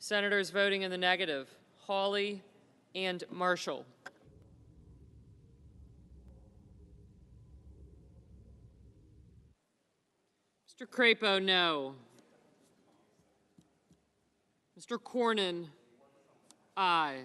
Senators voting in the negative, Hawley and Marshall. Mr. Crapo, no. Mr. Cornyn, aye.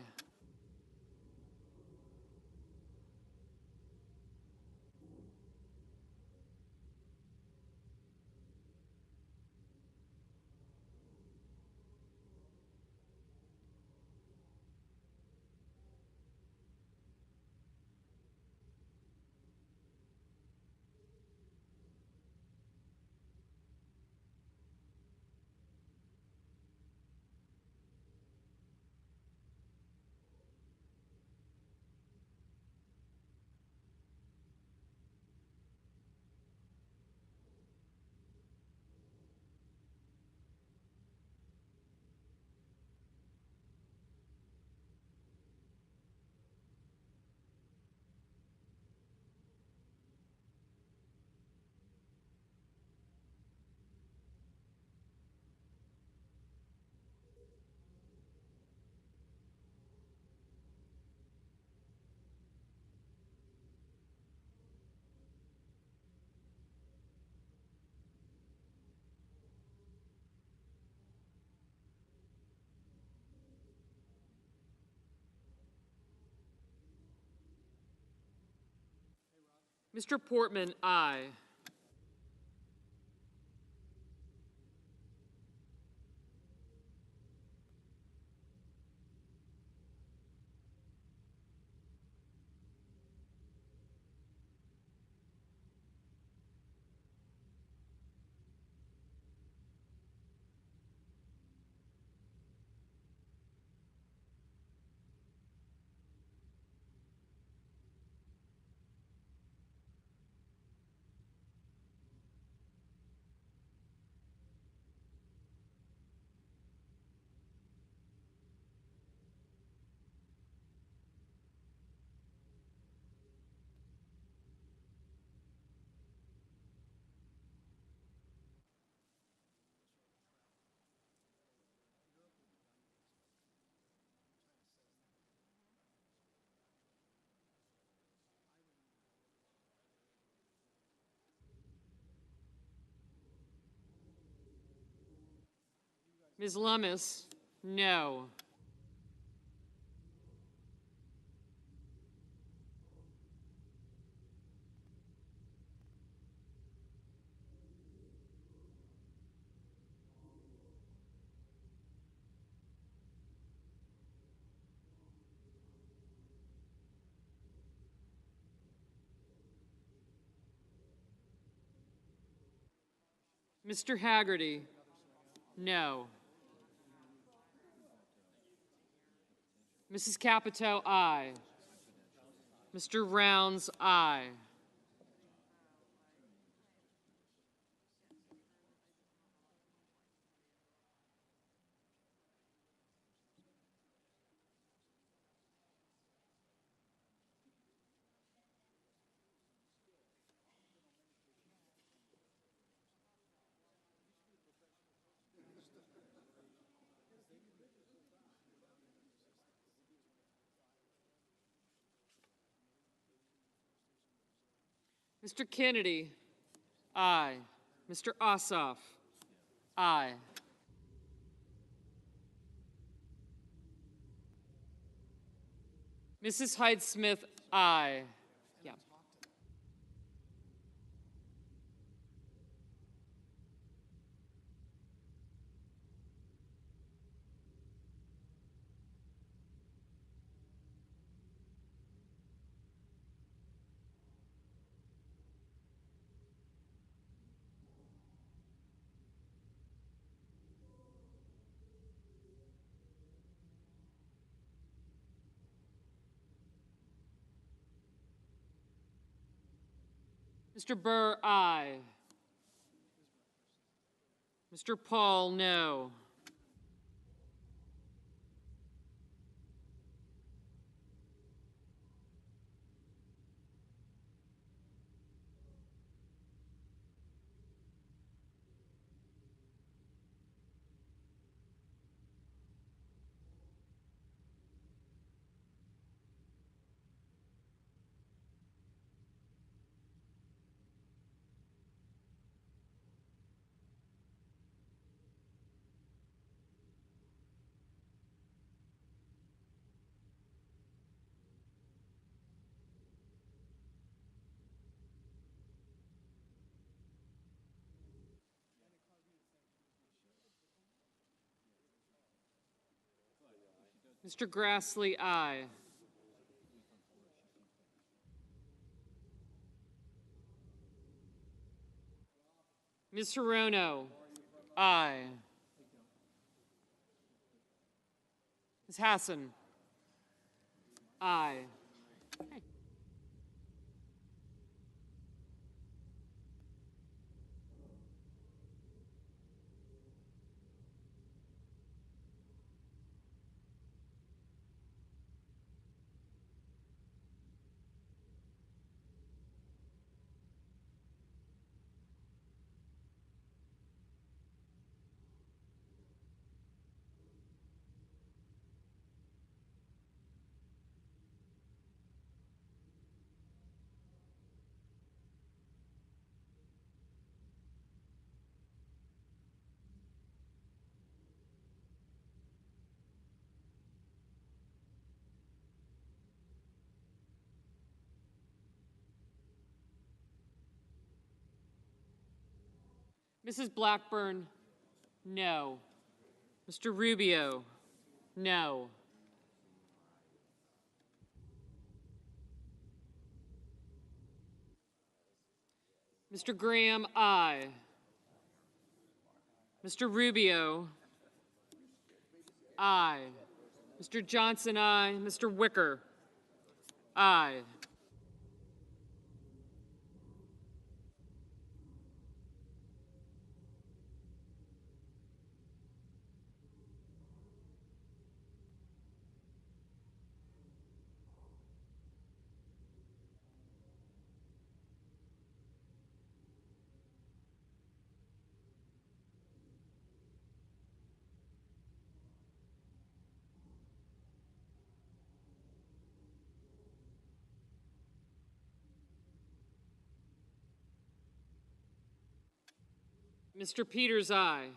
Mr. Portman, aye. Ms. Lummis, no. Mr. Haggerty, no. Mrs. Capito, aye. Mr. Rounds, aye. Mr. Kennedy, aye. Mr. Ossoff, aye. Mrs. Hyde-Smith, aye. Yeah. Mr. Burr, aye. Mr. Paul, no. Mr. Grassley, aye. Ms. Hirono, aye. Ms. Hassan, aye. Okay. Mrs. Blackburn, no. Mr. Rubio, no. Mr. Graham, aye. Mr. Rubio, aye. Mr. Johnson, aye. Mr. Wicker, aye. Mr. Peters, aye.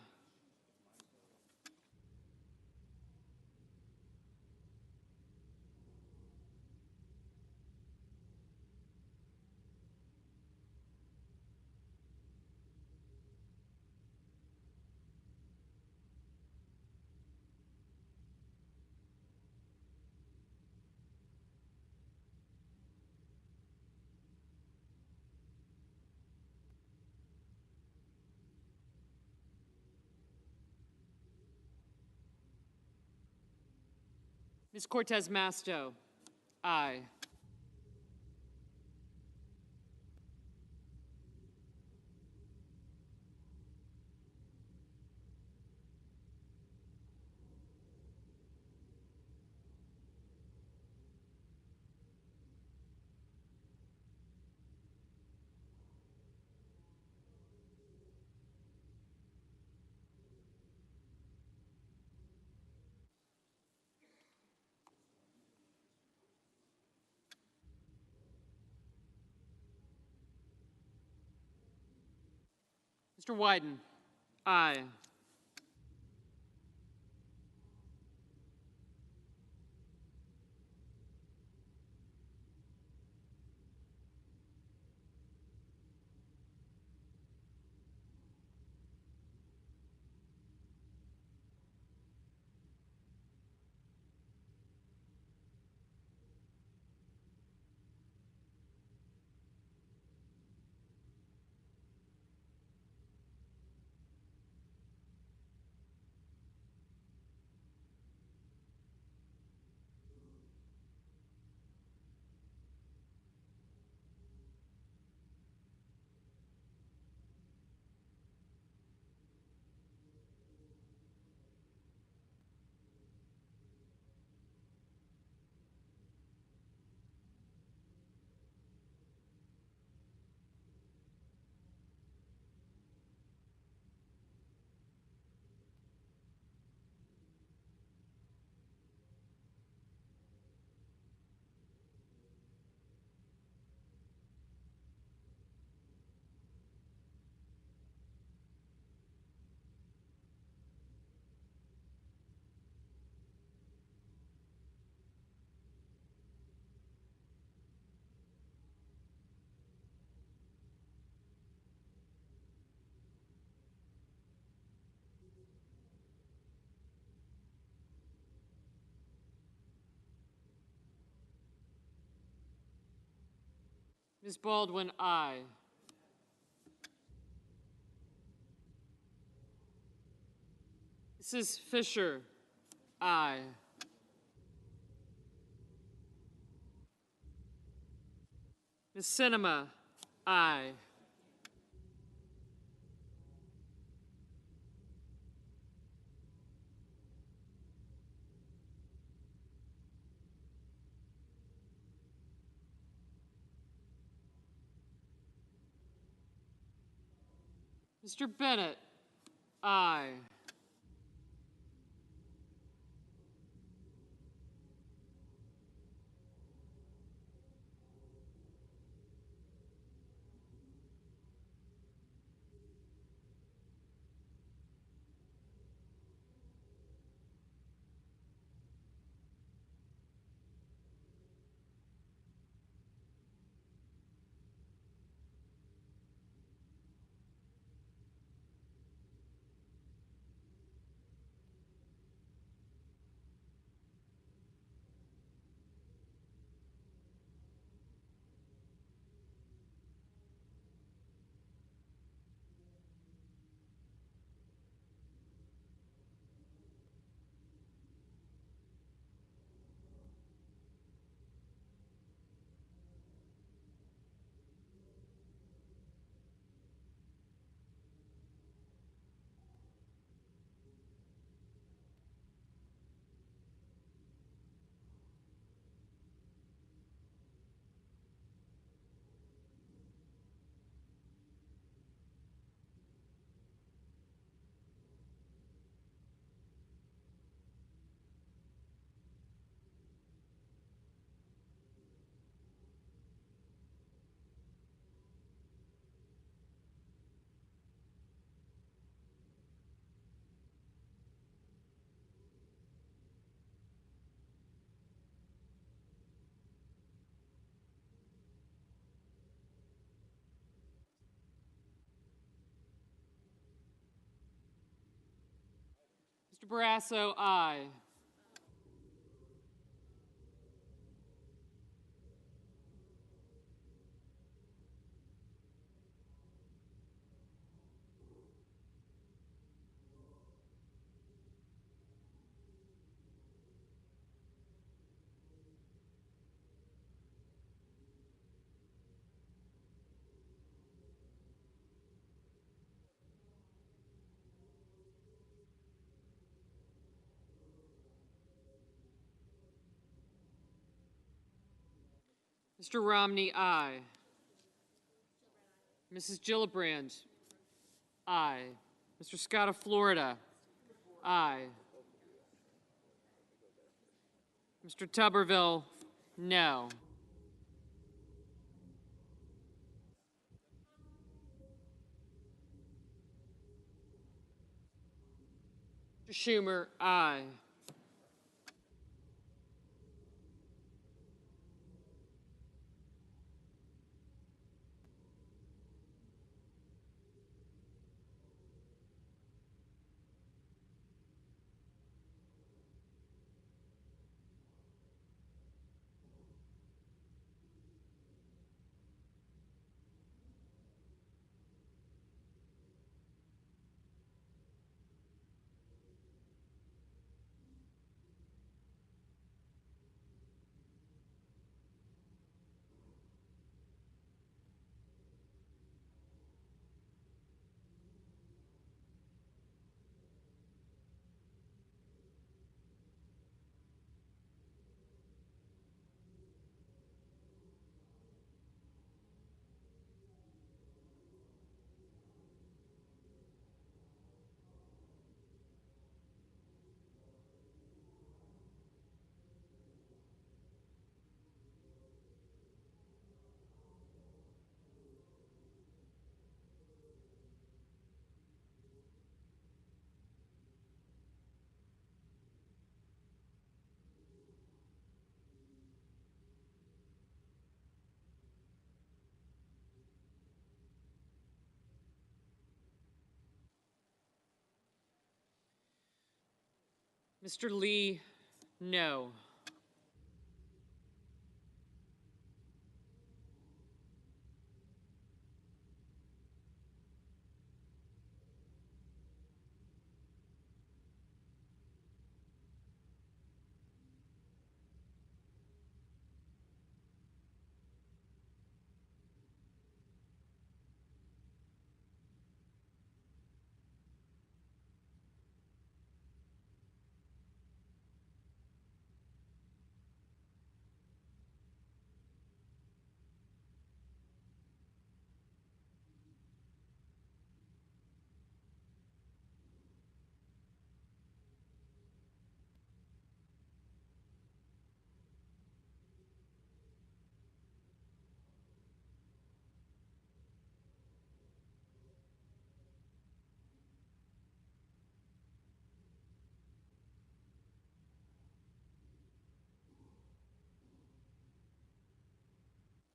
Ms. Cortez Masto, aye. Mr. Wyden, aye. Ms. Baldwin, aye. Mrs. Fisher, aye. Ms. Sinema, aye. Mr. Bennett, aye. Mr. Barrasso, aye. Mr. Romney, aye. Mrs. Gillibrand, aye. Mr. Scott of Florida, aye. Mr. Tuberville, no. Mr. Schumer, aye. Mr. Lee, no.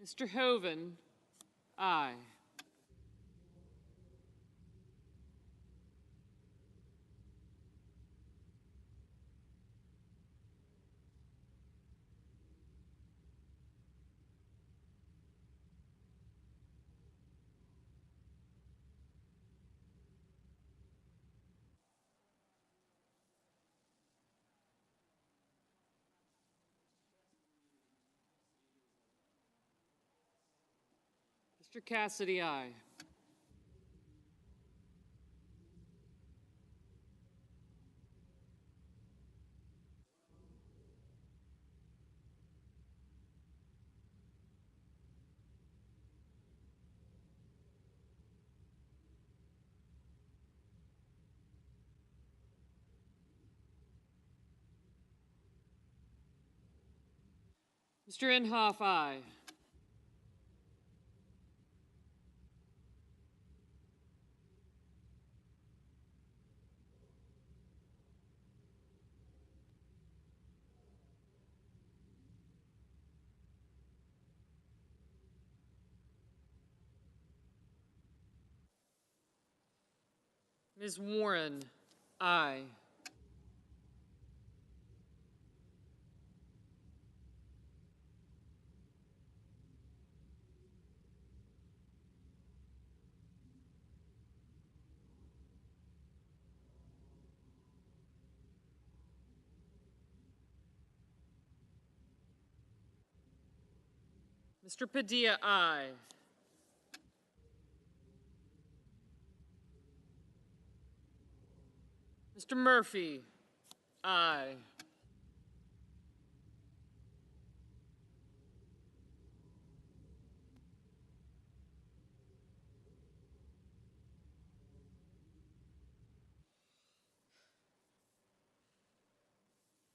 Mr. Hoven, aye. Mr. Cassidy, aye. Mr. Inhofe, aye. Ms. Warren, aye. Mr. Padilla, aye. Mr. Murphy, aye.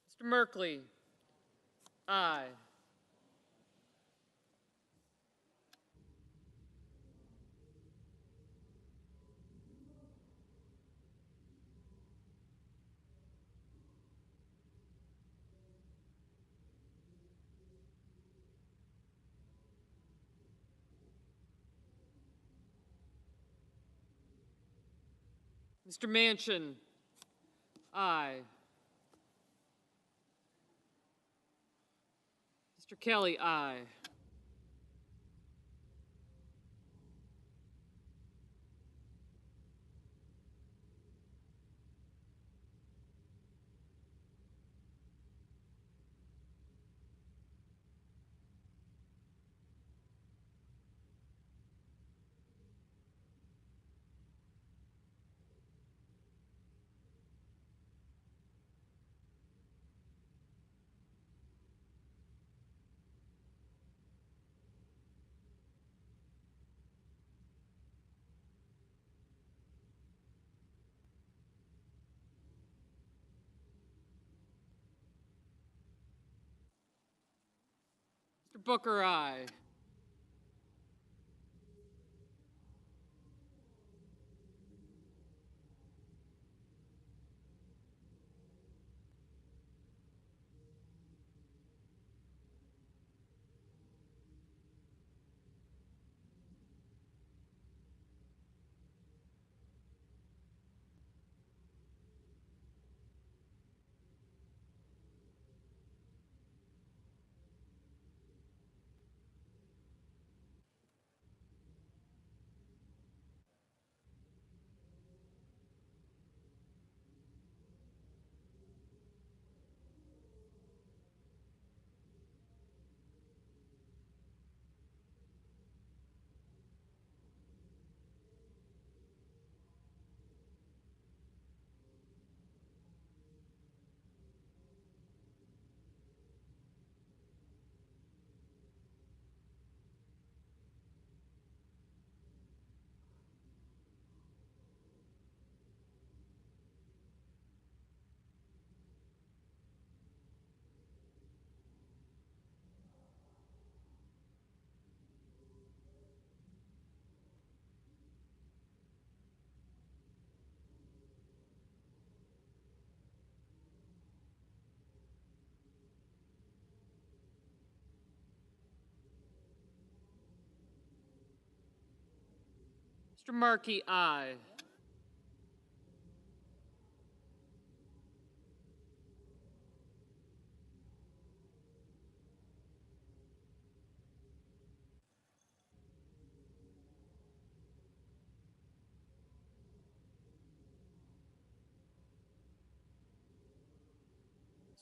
Mr. Merkley, aye. Mr. Manchin, aye. Mr. Kelly, aye. Mr. Booker, aye. Mr. Markey, aye.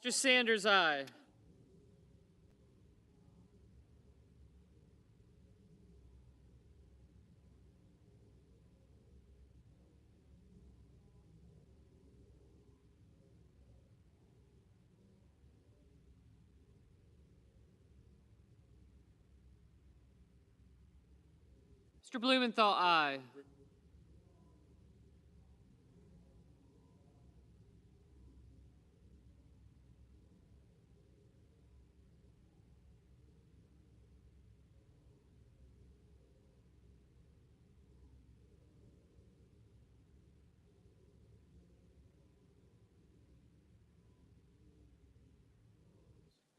Mr. Sanders, aye. Mr. Blumenthal, aye.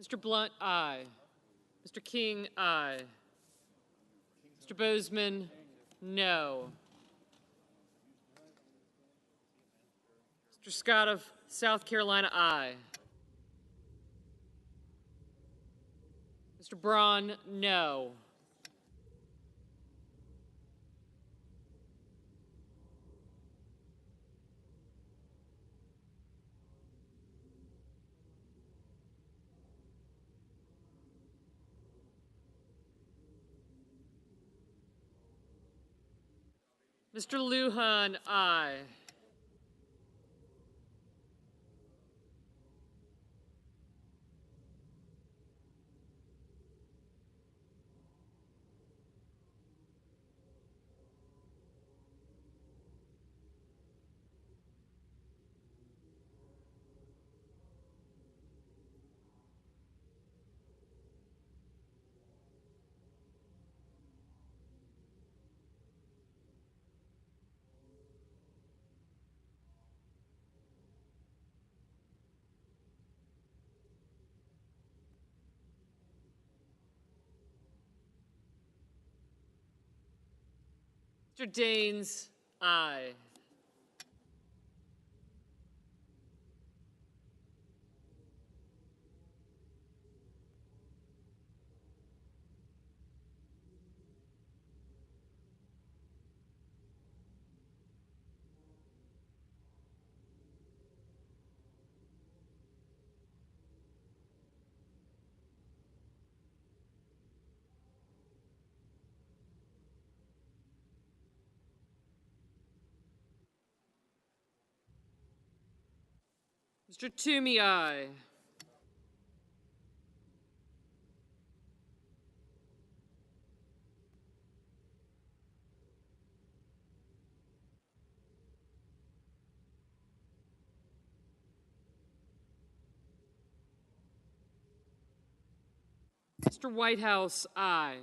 Mr. Blunt, aye. Mr. King, aye. Mr. Bozeman, no. Mr. Scott of South Carolina, aye. Mr. Braun, no. Mr. Lujan, aye. Mr. Daines, aye. Mr. Toomey, aye. Mr. Whitehouse, aye.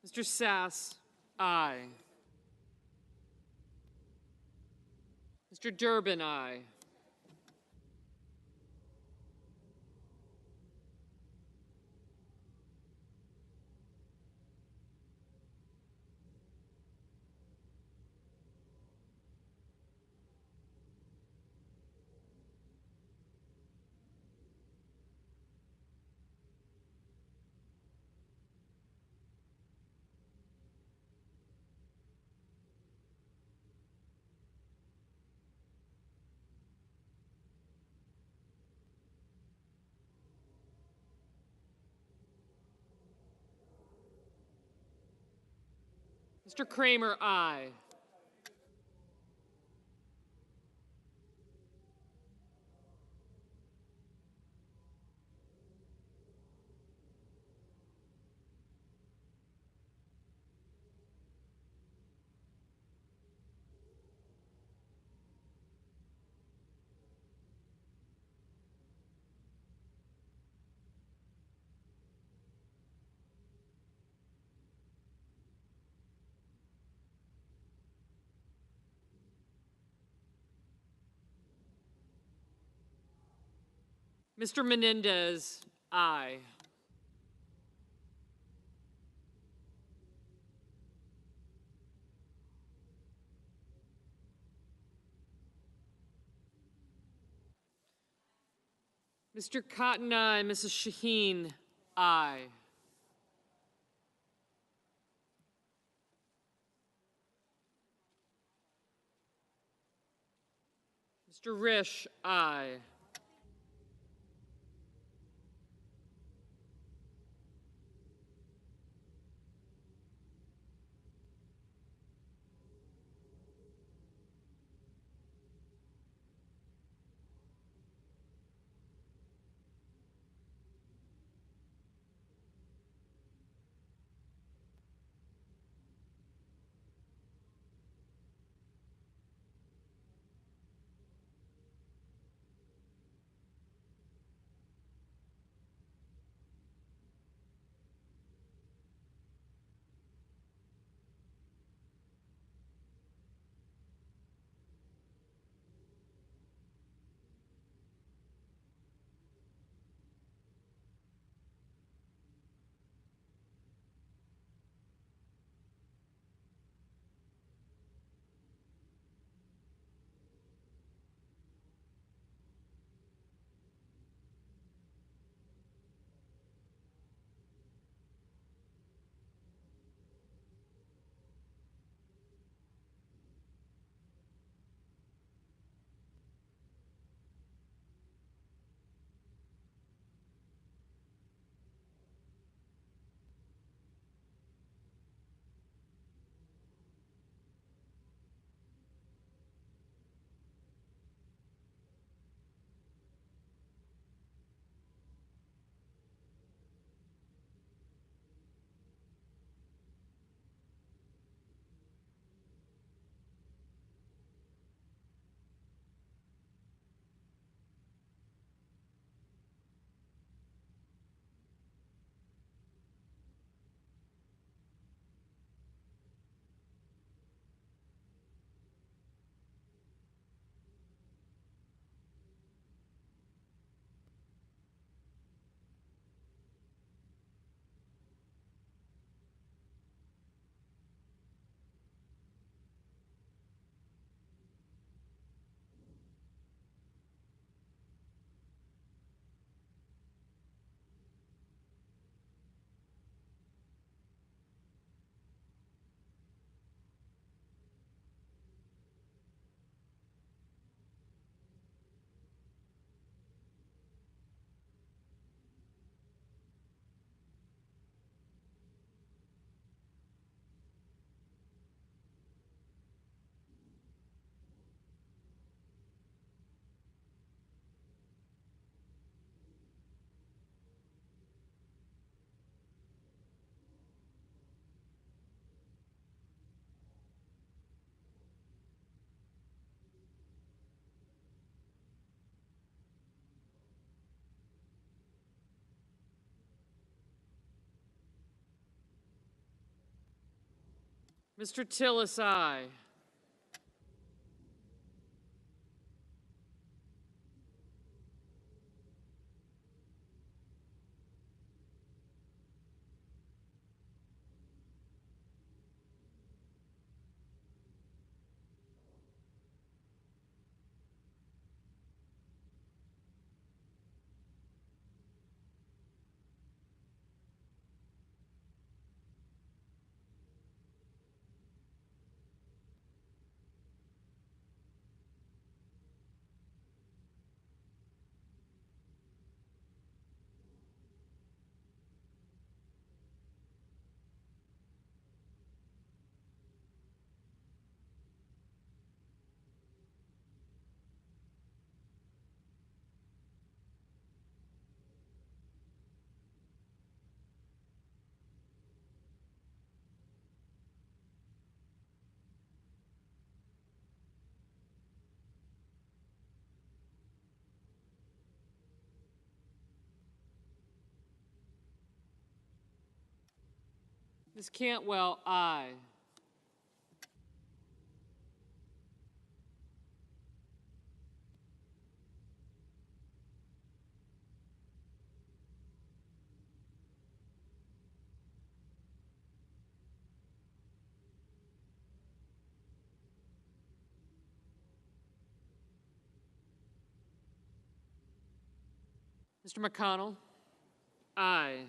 Mr. Sass, aye. Mr. Durbin, aye. Mr. Kramer, aye. Mr. Menendez, aye. Mr. Cotton, aye. Mrs. Shaheen, aye. Mr. Risch, aye. Mr. Tillis, aye. Ms. Cantwell, aye. Mr. McConnell? Aye.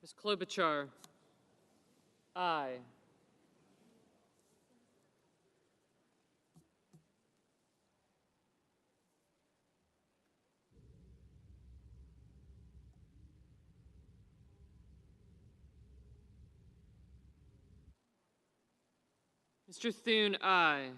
Ms. Klobuchar? Aye. Mr. Thune, aye.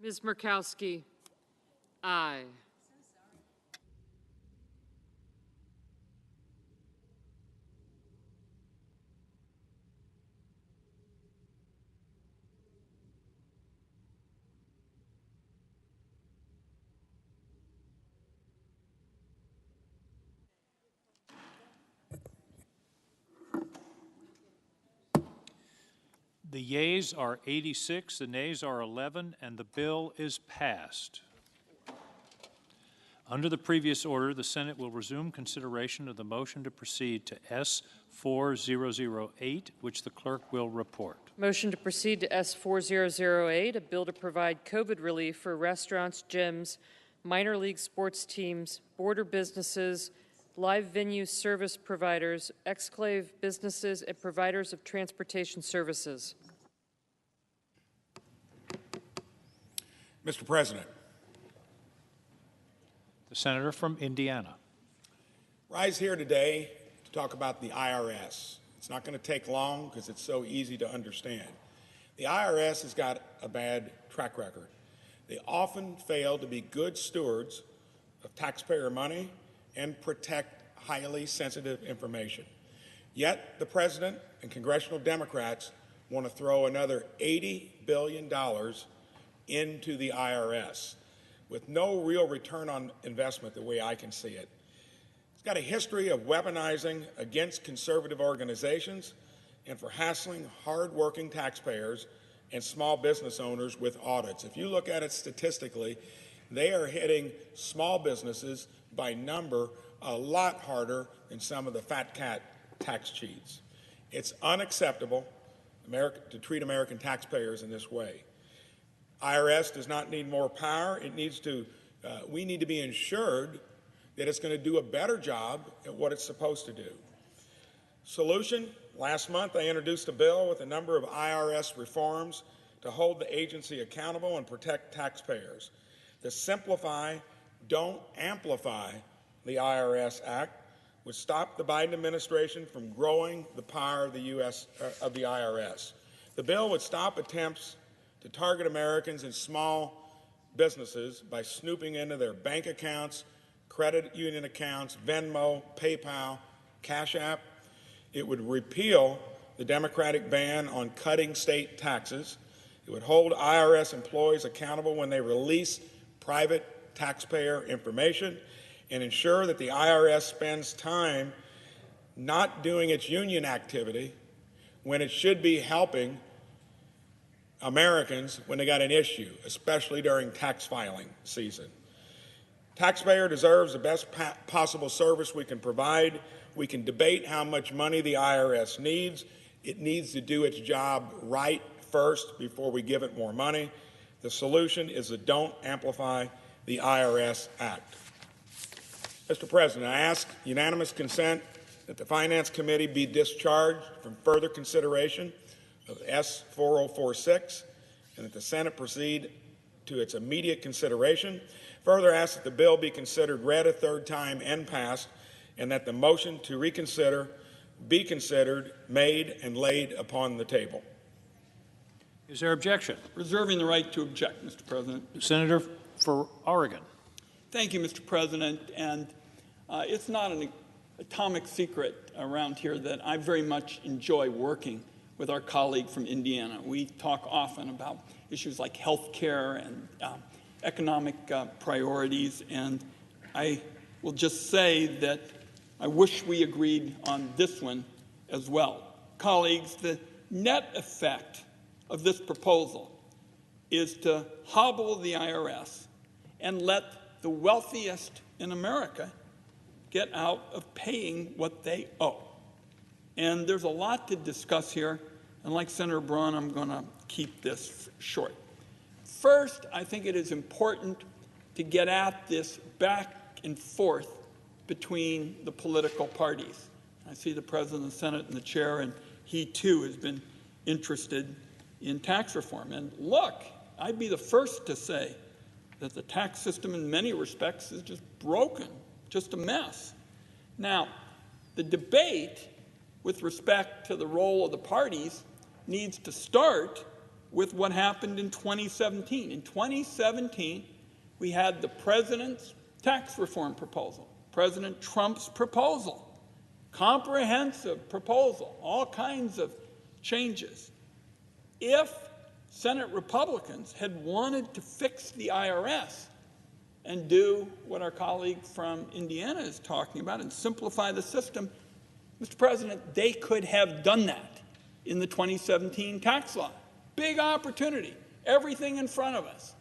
Ms. Murkowski? Aye. The yeas are 86, the nays are 11, and the bill is passed. Under the previous order, the Senate will resume consideration of the motion to proceed to S4008, which the clerk will report. Motion to proceed to S4008, a bill to provide COVID relief for restaurants, gyms, minor league sports teams, border businesses, live venue service providers, exclave businesses, and providers of transportation services. Mr. President, The senator from Indiana. rise here today to talk about the IRS. It's not going to take long because it's so easy to understand. The IRS has got a bad track record. They often fail to be good stewards of taxpayer money and protect highly sensitive information. Yet the president and congressional Democrats want to throw another $80 billion into the IRS with no real return on investment the way I can see it. It's got a history of weaponizing against conservative organizations and for hassling hardworking taxpayers and small business owners with audits. If you look at it statistically, they are hitting small businesses by number a lot harder than some of the fat cat tax cheats. It's unacceptable to treat American taxpayers in this way. IRS does not need more power. We need to be ensured that it's going to do a better job at what it's supposed to do. Solution: last month I introduced a bill with a number of IRS reforms to hold the agency accountable and protect taxpayers. The Simplify, Don't Amplify the IRS Act would stop the Biden administration from growing the power of the IRS. The bill would stop attempts to target Americans and small businesses by snooping into their bank accounts, credit union accounts, Venmo, PayPal, Cash App. It would repeal the Democratic ban on cutting state taxes. It would hold IRS employees accountable when they release private taxpayer information and ensure that the IRS spends time not doing its union activity when it should be helping Americans when they got an issue, especially during tax filing season. Taxpayer deserves the best possible service we can provide. We can debate how much money the IRS needs. It needs to do its job right first before we give it more money. The solution is the Don't Amplify the IRS Act. Mr. President, I ask unanimous consent that the Finance Committee be discharged from further consideration of S4046 and that the Senate proceed to its immediate consideration. Further ask that the bill be considered read a third time and passed, and that the motion to reconsider be considered, made, and laid upon the table. Is there objection? Reserving the right to object, Mr. President. The senator for Oregon. Thank you, Mr. President. And it's not an atomic secret around here that I very much enjoy working with our colleague from Indiana. We talk often about issues like health care and economic priorities, and I will just say that I wish we agreed on this one as well. Colleagues, the net effect of this proposal is to hobble the IRS and let the wealthiest in America get out of paying what they owe. And there's a lot to discuss here, and like Senator Braun, I'm going to keep this short. First, I think it is important to get at this back and forth between the political parties. I see the President of the Senate and the Chair, and he too has been interested in tax reform. And look, I'd be the first to say that the tax system in many respects is just broken, just a mess. Now, the debate with respect to the role of the parties needs to start with what happened in 2017. In 2017, we had the president's tax reform proposal, President Trump's proposal, comprehensive proposal, all kinds of changes. If Senate Republicans had wanted to fix the IRS and do what our colleague from Indiana is talking about and simplify the system, Mr. President, they could have done that in the 2017 tax law. Big opportunity, everything in front of us.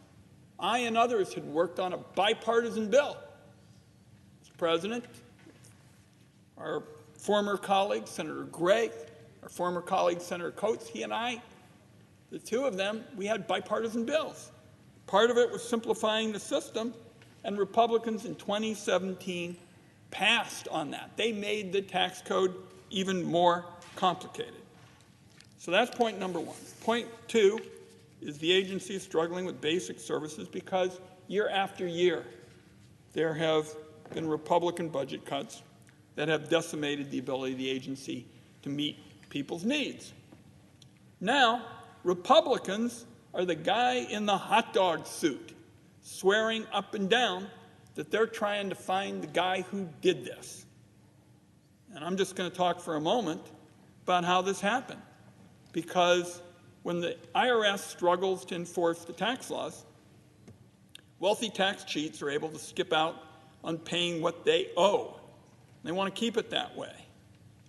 I and others had worked on a bipartisan bill. Mr. President, our former colleague, Senator Gregg, our former colleague, Senator Coates, he and I, the two of them, we had bipartisan bills. Part of it was simplifying the system, and Republicans in 2017 passed on that. They made the tax code even more complicated. So that's point number one. Point two is the agency is struggling with basic services because year after year there have been Republican budget cuts that have decimated the ability of the agency to meet people's needs. Now, Republicans are the guy in the hot dog suit swearing up and down that they're trying to find the guy who did this. And I'm just going to talk for a moment about how this happened. Because when the IRS struggles to enforce the tax laws, wealthy tax cheats are able to skip out on paying what they owe. They want to keep it that way.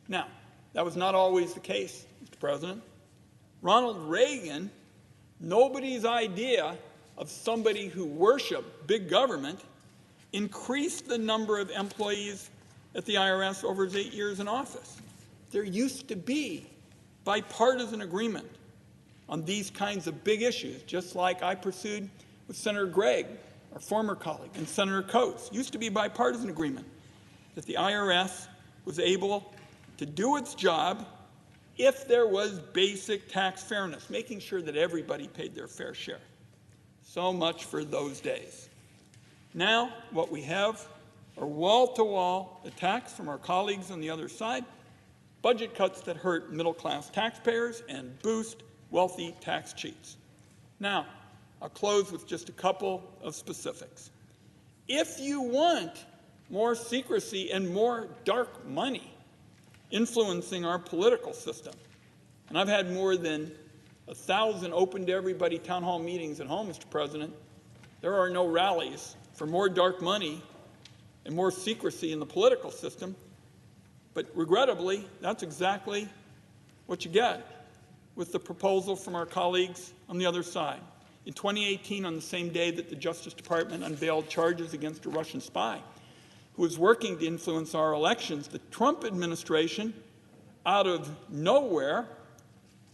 Now, that was not always the case, Mr. President. Ronald Reagan, nobody's idea of somebody who worshiped big government, increased the number of employees at the IRS over his 8 years in office. There used to be bipartisan agreement on these kinds of big issues, just like I pursued with Senator Gregg, our former colleague, and Senator Coates. Used to be bipartisan agreement that the IRS was able to do its job if there was basic tax fairness, making sure that everybody paid their fair share. So much for those days. Now, what we have are wall-to-wall attacks from our colleagues on the other side, budget cuts that hurt middle-class taxpayers and boost wealthy tax cheats. Now, I'll close with just a couple of specifics. If you want more secrecy and more dark money influencing our political system, and I've had more than 1,000 open-to-everybody town hall meetings at home, Mr. President, there are no rallies for more dark money and more secrecy in the political system. But regrettably, that's exactly what you get with the proposal from our colleagues on the other side. In 2018, on the same day that the Justice Department unveiled charges against a Russian spy who was working to influence our elections, the Trump administration, out of nowhere,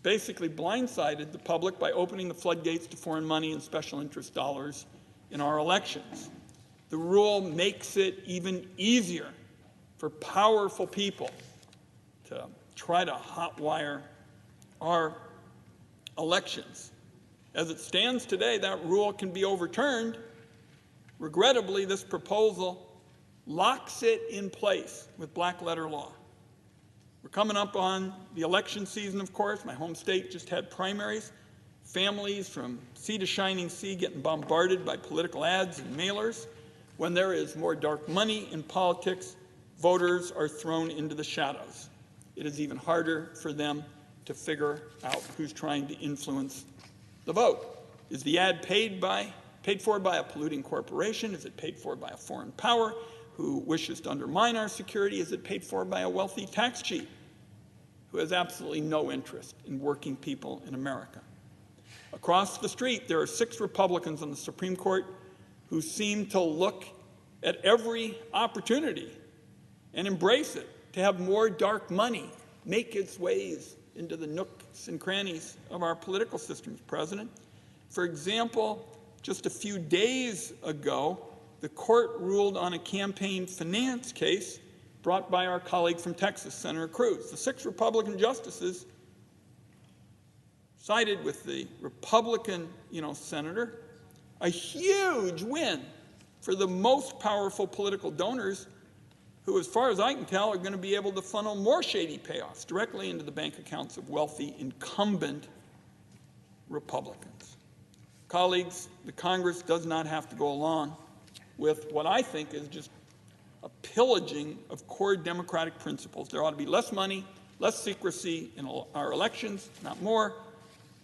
basically blindsided the public by opening the floodgates to foreign money and special interest dollars in our elections. The rule makes it even easier for powerful people to try to hotwire our elections. As it stands today, that rule can be overturned. Regrettably, this proposal locks it in place with black-letter law. We're coming up on the election season, of course. My home state just had primaries. Families from sea to shining sea getting bombarded by political ads and mailers. When there is more dark money in politics, voters are thrown into the shadows. It is even harder for them to figure out who's trying to influence the vote. Is the ad paid for by a polluting corporation? Is it paid for by a foreign power who wishes to undermine our security? Is it paid for by a wealthy tax cheat who has absolutely no interest in working people in America? Across the street, there are 6 Republicans on the Supreme Court who seem to look at every opportunity and embrace it to have more dark money make its ways into the nooks and crannies of our political system, Mr. President. For example, just a few days ago, the court ruled on a campaign finance case brought by our colleague from Texas, Senator Cruz. The 6 Republican justices sided with the Republican, senator, a huge win for the most powerful political donors who, as far as I can tell, are going to be able to funnel more shady payoffs directly into the bank accounts of wealthy incumbent Republicans. Colleagues, the Congress does not have to go along with what I think is just a pillaging of core democratic principles. There ought to be less money, less secrecy in our elections, not more.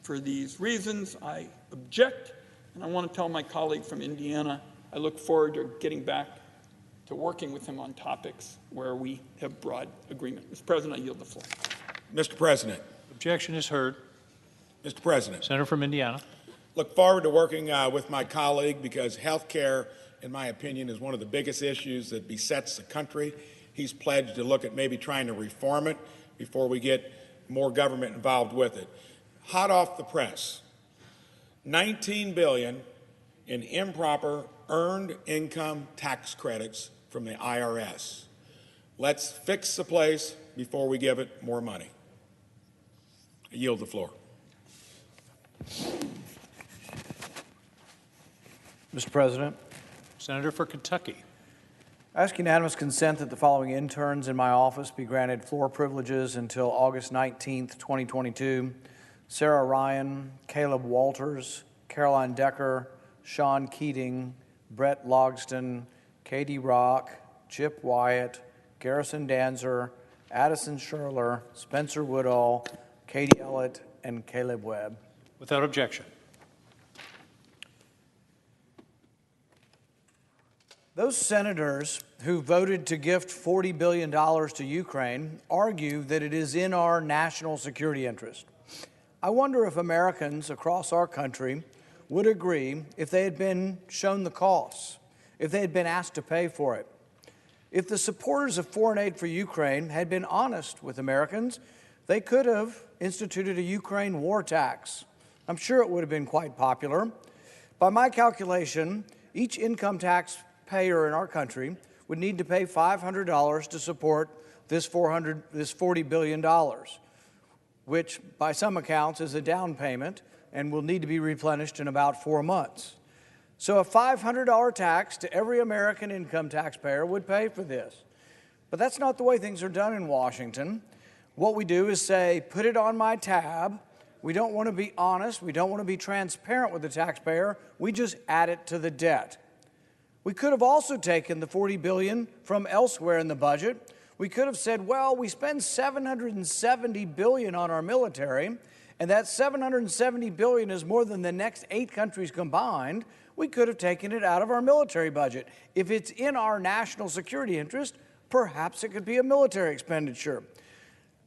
For these reasons, I object, and I want to tell my colleague from Indiana, I look forward to getting back to working with him on topics where we have broad agreement. Mr. President, I yield the floor. Mr. President. Objection is heard. Mr. President. Senator from Indiana. Look forward to working with my colleague because health care, in my opinion, is one of the biggest issues that besets the country. He's pledged to look at maybe trying to reform it before we get more government involved with it. Hot off the press, $19 billion in improper earned income tax credits from the IRS. Let's fix the place before we give it more money. I yield the floor. Mr. President, Senator for Kentucky. I ask unanimous consent that the following interns in my office be granted floor privileges until August 19th, 2022. Sarah Ryan, Caleb Walters, Caroline Decker, Sean Keating, Brett Logston, Katie Rock, Chip Wyatt, Garrison Danzer, Addison Sherler, Spencer Woodall, Katie Ellett, and Caleb Webb. Without objection. Those senators who voted to gift $40 billion to Ukraine argue that it is in our national security interest. I wonder if Americans across our country would agree if they had been shown the costs, if they had been asked to pay for it. If the supporters of foreign aid for Ukraine had been honest with Americans, they could have instituted a Ukraine war tax. I'm sure it would have been quite popular. By my calculation, each income tax payer in our country would need to pay $500 to support this $40 billion, which by some accounts is a down payment and will need to be replenished in about 4 months. So a $500 tax to every American income taxpayer would pay for this. But that's not the way things are done in Washington. What we do is say, put it on my tab. We don't want to be honest. We don't want to be transparent with the taxpayer. We just add it to the debt. We could have also taken the $40 billion from elsewhere in the budget. We could have said, well, we spend $770 billion on our military, and that $770 billion is more than the next 8 countries combined. We could have taken it out of our military budget. If it's in our national security interest, perhaps it could be a military expenditure.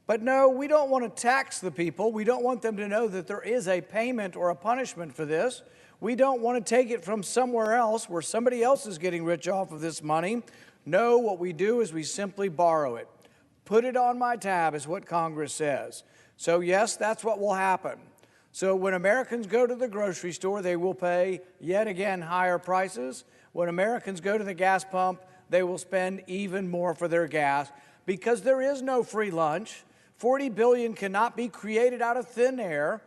But no, we don't want to tax the people. We don't want them to know that there is a payment or a punishment for this. We don't want to take it from somewhere else where somebody else is getting rich off of this money. No, what we do is we simply borrow it. Put it on my tab is what Congress says. So yes, that's what will happen. So when Americans go to the grocery store, they will pay yet again higher prices. When Americans go to the gas pump, they will spend even more for their gas because there is no free lunch. $40 billion cannot be created out of thin air,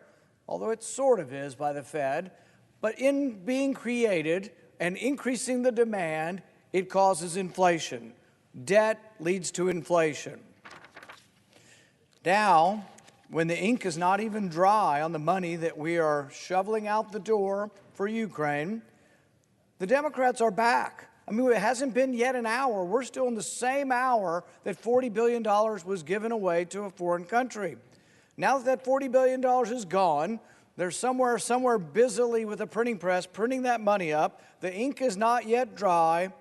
although it sort of is by the Fed. But in being created and increasing the demand, it causes inflation. Debt leads to inflation. Now, when the ink is not even dry on the money that we are shoveling out the door for Ukraine, the Democrats are back. I mean, it hasn't been yet an hour. We're still in the same hour that $40 billion was given away to a foreign country. Now that $40 billion is gone, they're somewhere busily with a printing press printing that money up. The ink is not yet dry.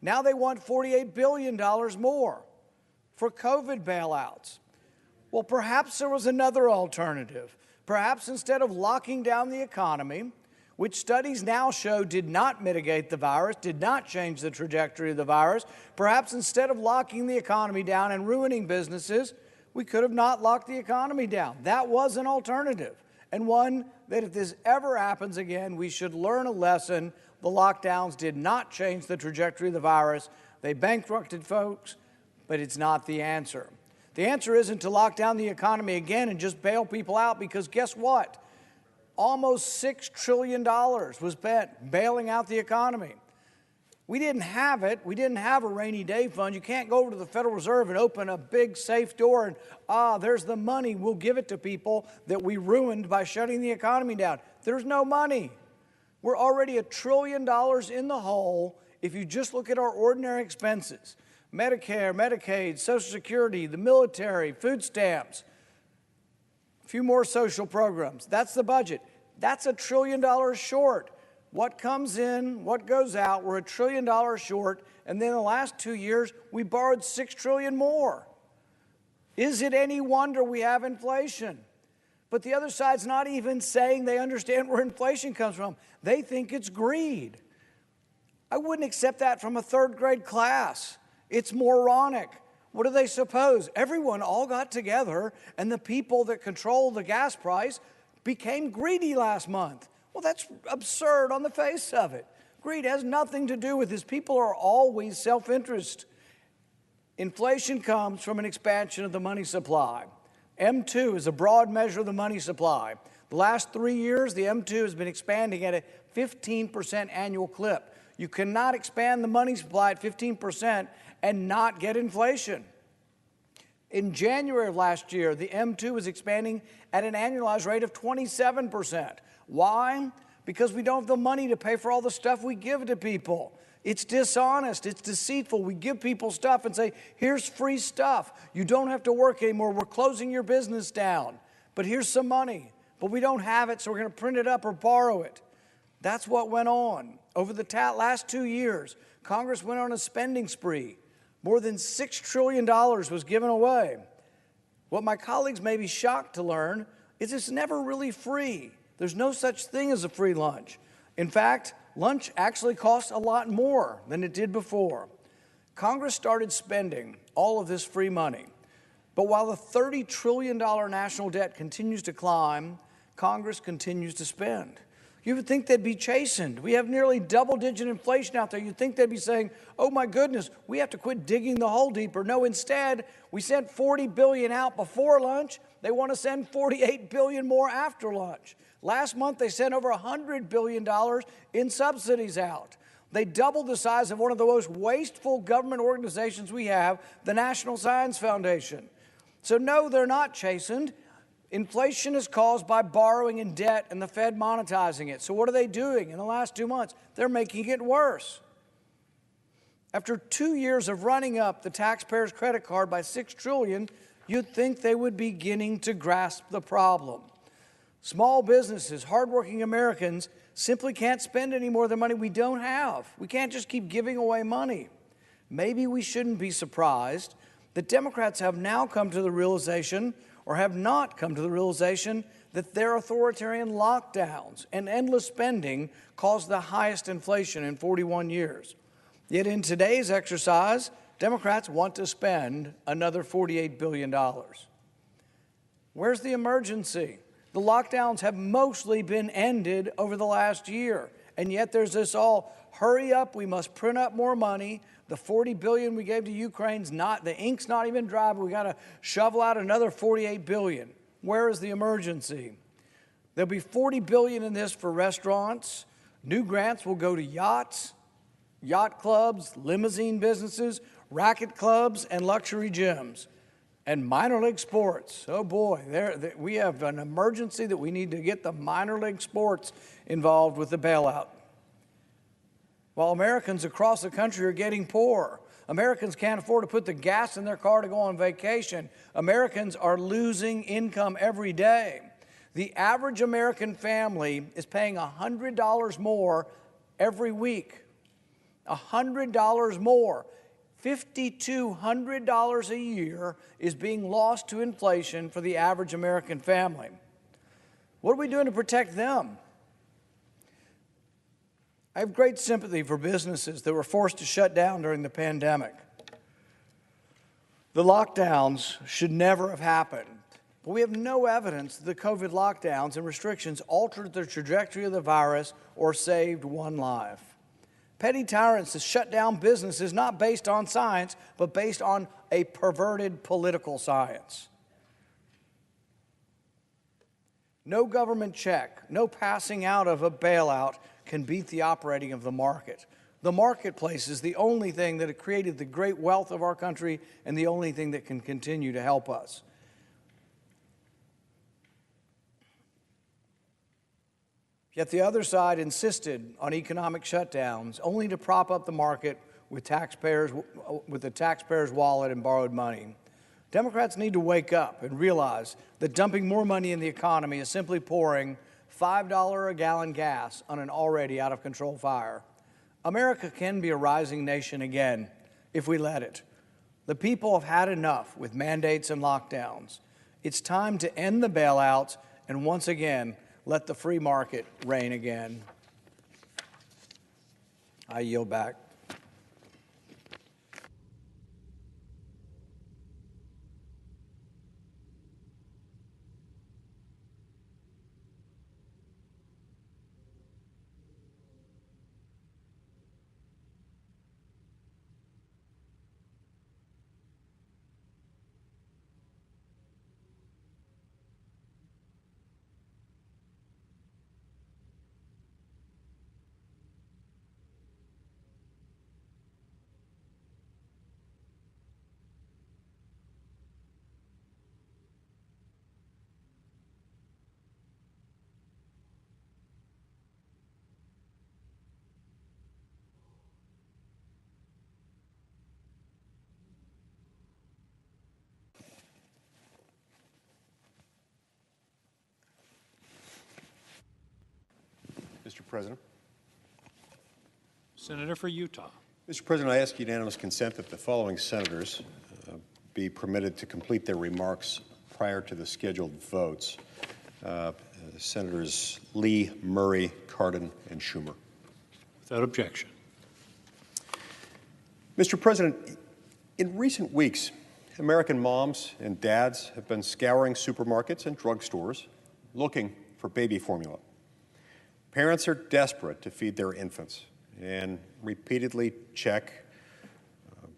Now they want $48 billion more for COVID bailouts. Well, perhaps there was another alternative. Perhaps instead of locking down the economy, which studies now show did not mitigate the virus, did not change the trajectory of the virus, perhaps instead of locking the economy down and ruining businesses, we could have not locked the economy down. That was an alternative, and one that if this ever happens again, we should learn a lesson. The lockdowns did not change the trajectory of the virus. They bankrupted folks, but it's not the answer. The answer isn't to lock down the economy again and just bail people out, because guess what? Almost $6 trillion was spent bailing out the economy. We didn't have it. We didn't have a rainy day fund. You can't go over to the Federal Reserve and open a big safe door and, there's the money. We'll give it to people that we ruined by shutting the economy down. There's no money. We're already $1 trillion in the hole if you just look at our ordinary expenses. Medicare, Medicaid, Social Security, the military, food stamps, a few more social programs. That's the budget. That's $1 trillion short. What comes in, what goes out, we're $1 trillion short, and then in the last 2 years, we borrowed $6 trillion more. Is it any wonder we have inflation? But the other side's not even saying they understand where inflation comes from. They think it's greed. I wouldn't accept that from a third grade class. It's moronic. What do they suppose? Everyone all got together, and the people that control the gas price became greedy last month. Well, that's absurd on the face of it. Greed has nothing to do with this. People are always self-interest. Inflation comes from an expansion of the money supply. M2 is a broad measure of the money supply. The last 3 years, the M2 has been expanding at a 15% annual clip. You cannot expand the money supply at 15% and not get inflation. In January of last year, the M2 was expanding at an annualized rate of 27%. Why? Because we don't have the money to pay for all the stuff we give to people. It's dishonest. It's deceitful. We give people stuff and say, here's free stuff. You don't have to work anymore. We're closing your business down. But here's some money. But we don't have it, so we're going to print it up or borrow it. That's what went on. Over the last 2 years, Congress went on a spending spree. More than $6 trillion was given away. What my colleagues may be shocked to learn is it's never really free. There's no such thing as a free lunch. In fact, lunch actually costs a lot more than it did before. Congress started spending all of this free money. But while the $30 trillion national debt continues to climb, Congress continues to spend. You would think they'd be chastened. We have nearly double-digit inflation out there. You'd think they'd be saying, oh my goodness, we have to quit digging the hole deeper. No, instead, we sent $40 billion out before lunch. They want to send $48 billion more after lunch. Last month, they sent over $100 billion in subsidies out. They doubled the size of one of the most wasteful government organizations we have, the National Science Foundation. So no, they're not chastened. Inflation is caused by borrowing and debt and the Fed monetizing it. So what are they doing in the last 2 months? They're making it worse. After 2 years of running up the taxpayer's credit card by $6 trillion, you'd think they would be beginning to grasp the problem. Small businesses, hardworking Americans simply can't spend any more of the money we don't have. We can't just keep giving away money. Maybe we shouldn't be surprised that Democrats have now come to the realization, or have not come to the realization, that their authoritarian lockdowns and endless spending caused the highest inflation in 41 years. Yet in today's exercise, Democrats want to spend another $48 billion. Where's the emergency? The lockdowns have mostly been ended over the last year, and yet there's this all, hurry up, we must print up more money. The $40 billion we gave to Ukraine's the ink's not even dry, but we got to shovel out another $48 billion. Where is the emergency? There'll be $40 billion in this for restaurants. New grants will go to yachts, yacht clubs, limousine businesses, racket clubs, and luxury gyms. And minor league sports. Oh boy, we have an emergency that we need to get the minor league sports involved with the bailout. While Americans across the country are getting poor, Americans can't afford to put the gas in their car to go on vacation. Americans are losing income every day. The average American family is paying $100 more every week. $100 more. $5,200 a year is being lost to inflation for the average American family. What are we doing to protect them? I have great sympathy for businesses that were forced to shut down during the pandemic. The lockdowns should never have happened, but we have no evidence that the COVID lockdowns and restrictions altered the trajectory of the virus or saved one life. Petty tyrants have shut down businesses not based on science, but based on a perverted political science. No government check, no passing out of a bailout can beat the operating of the market. The marketplace is the only thing that created the great wealth of our country and the only thing that can continue to help us. Yet the other side insisted on economic shutdowns only to prop up the market with the taxpayer's wallet and borrowed money. Democrats need to wake up and realize that dumping more money in the economy is simply pouring $5 a gallon gas on an already out-of-control fire. America can be a rising nation again if we let it. The people have had enough with mandates and lockdowns. It's time to end the bailouts and once again let the free market reign again. I yield back. Mr. President. Senator for Utah. Mr. President, I ask unanimous consent that the following senators be permitted to complete their remarks prior to the scheduled votes. Senators Lee, Murray, Cardin, and Schumer. Without objection. Mr. President, in recent weeks, American moms and dads have been scouring supermarkets and drugstores looking for baby formula. Parents are desperate to feed their infants and repeatedly check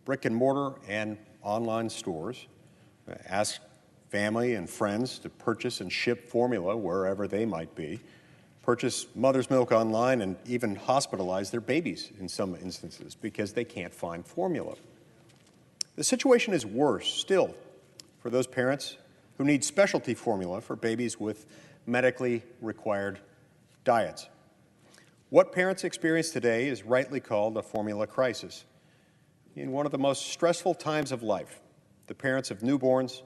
brick and mortar and online stores, ask family and friends to purchase and ship formula wherever they might be, purchase mother's milk online, and even hospitalize their babies in some instances because they can't find formula. The situation is worse still for those parents who need specialty formula for babies with medically required diets. What parents experience today is rightly called a formula crisis. In one of the most stressful times of life, the parents of newborns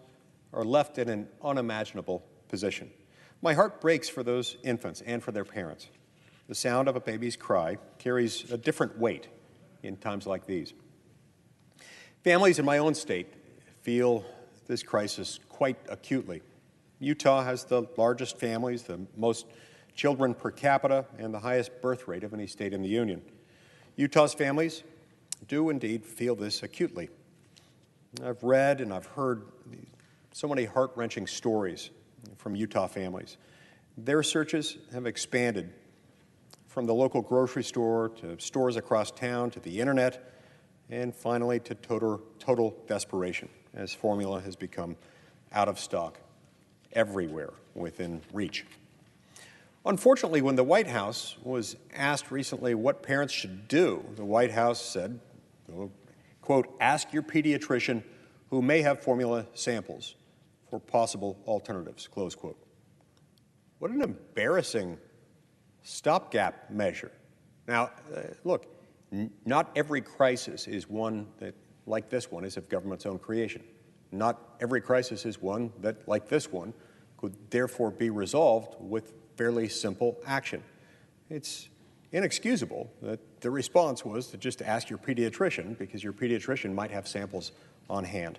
are left in an unimaginable position. My heart breaks for those infants and for their parents. The sound of a baby's cry carries a different weight in times like these. Families in my own state feel this crisis quite acutely. Utah has the largest families, the most children per capita, and the highest birth rate of any state in the Union. Utah's families do indeed feel this acutely. I've read and I've heard so many heart-wrenching stories from Utah families. Their searches have expanded from the local grocery store to stores across town to the internet, and finally to total desperation as formula has become out of stock everywhere within reach. Unfortunately, when the White House was asked recently what parents should do, the White House said, quote, ask your pediatrician who may have formula samples for possible alternatives, close quote. What an embarrassing stopgap measure. Now, look, not every crisis is one that, like this one, is of government's own creation. Not every crisis is one that, like this one, could therefore be resolved with fairly simple action. It's inexcusable that the response was to just ask your pediatrician because your pediatrician might have samples on hand.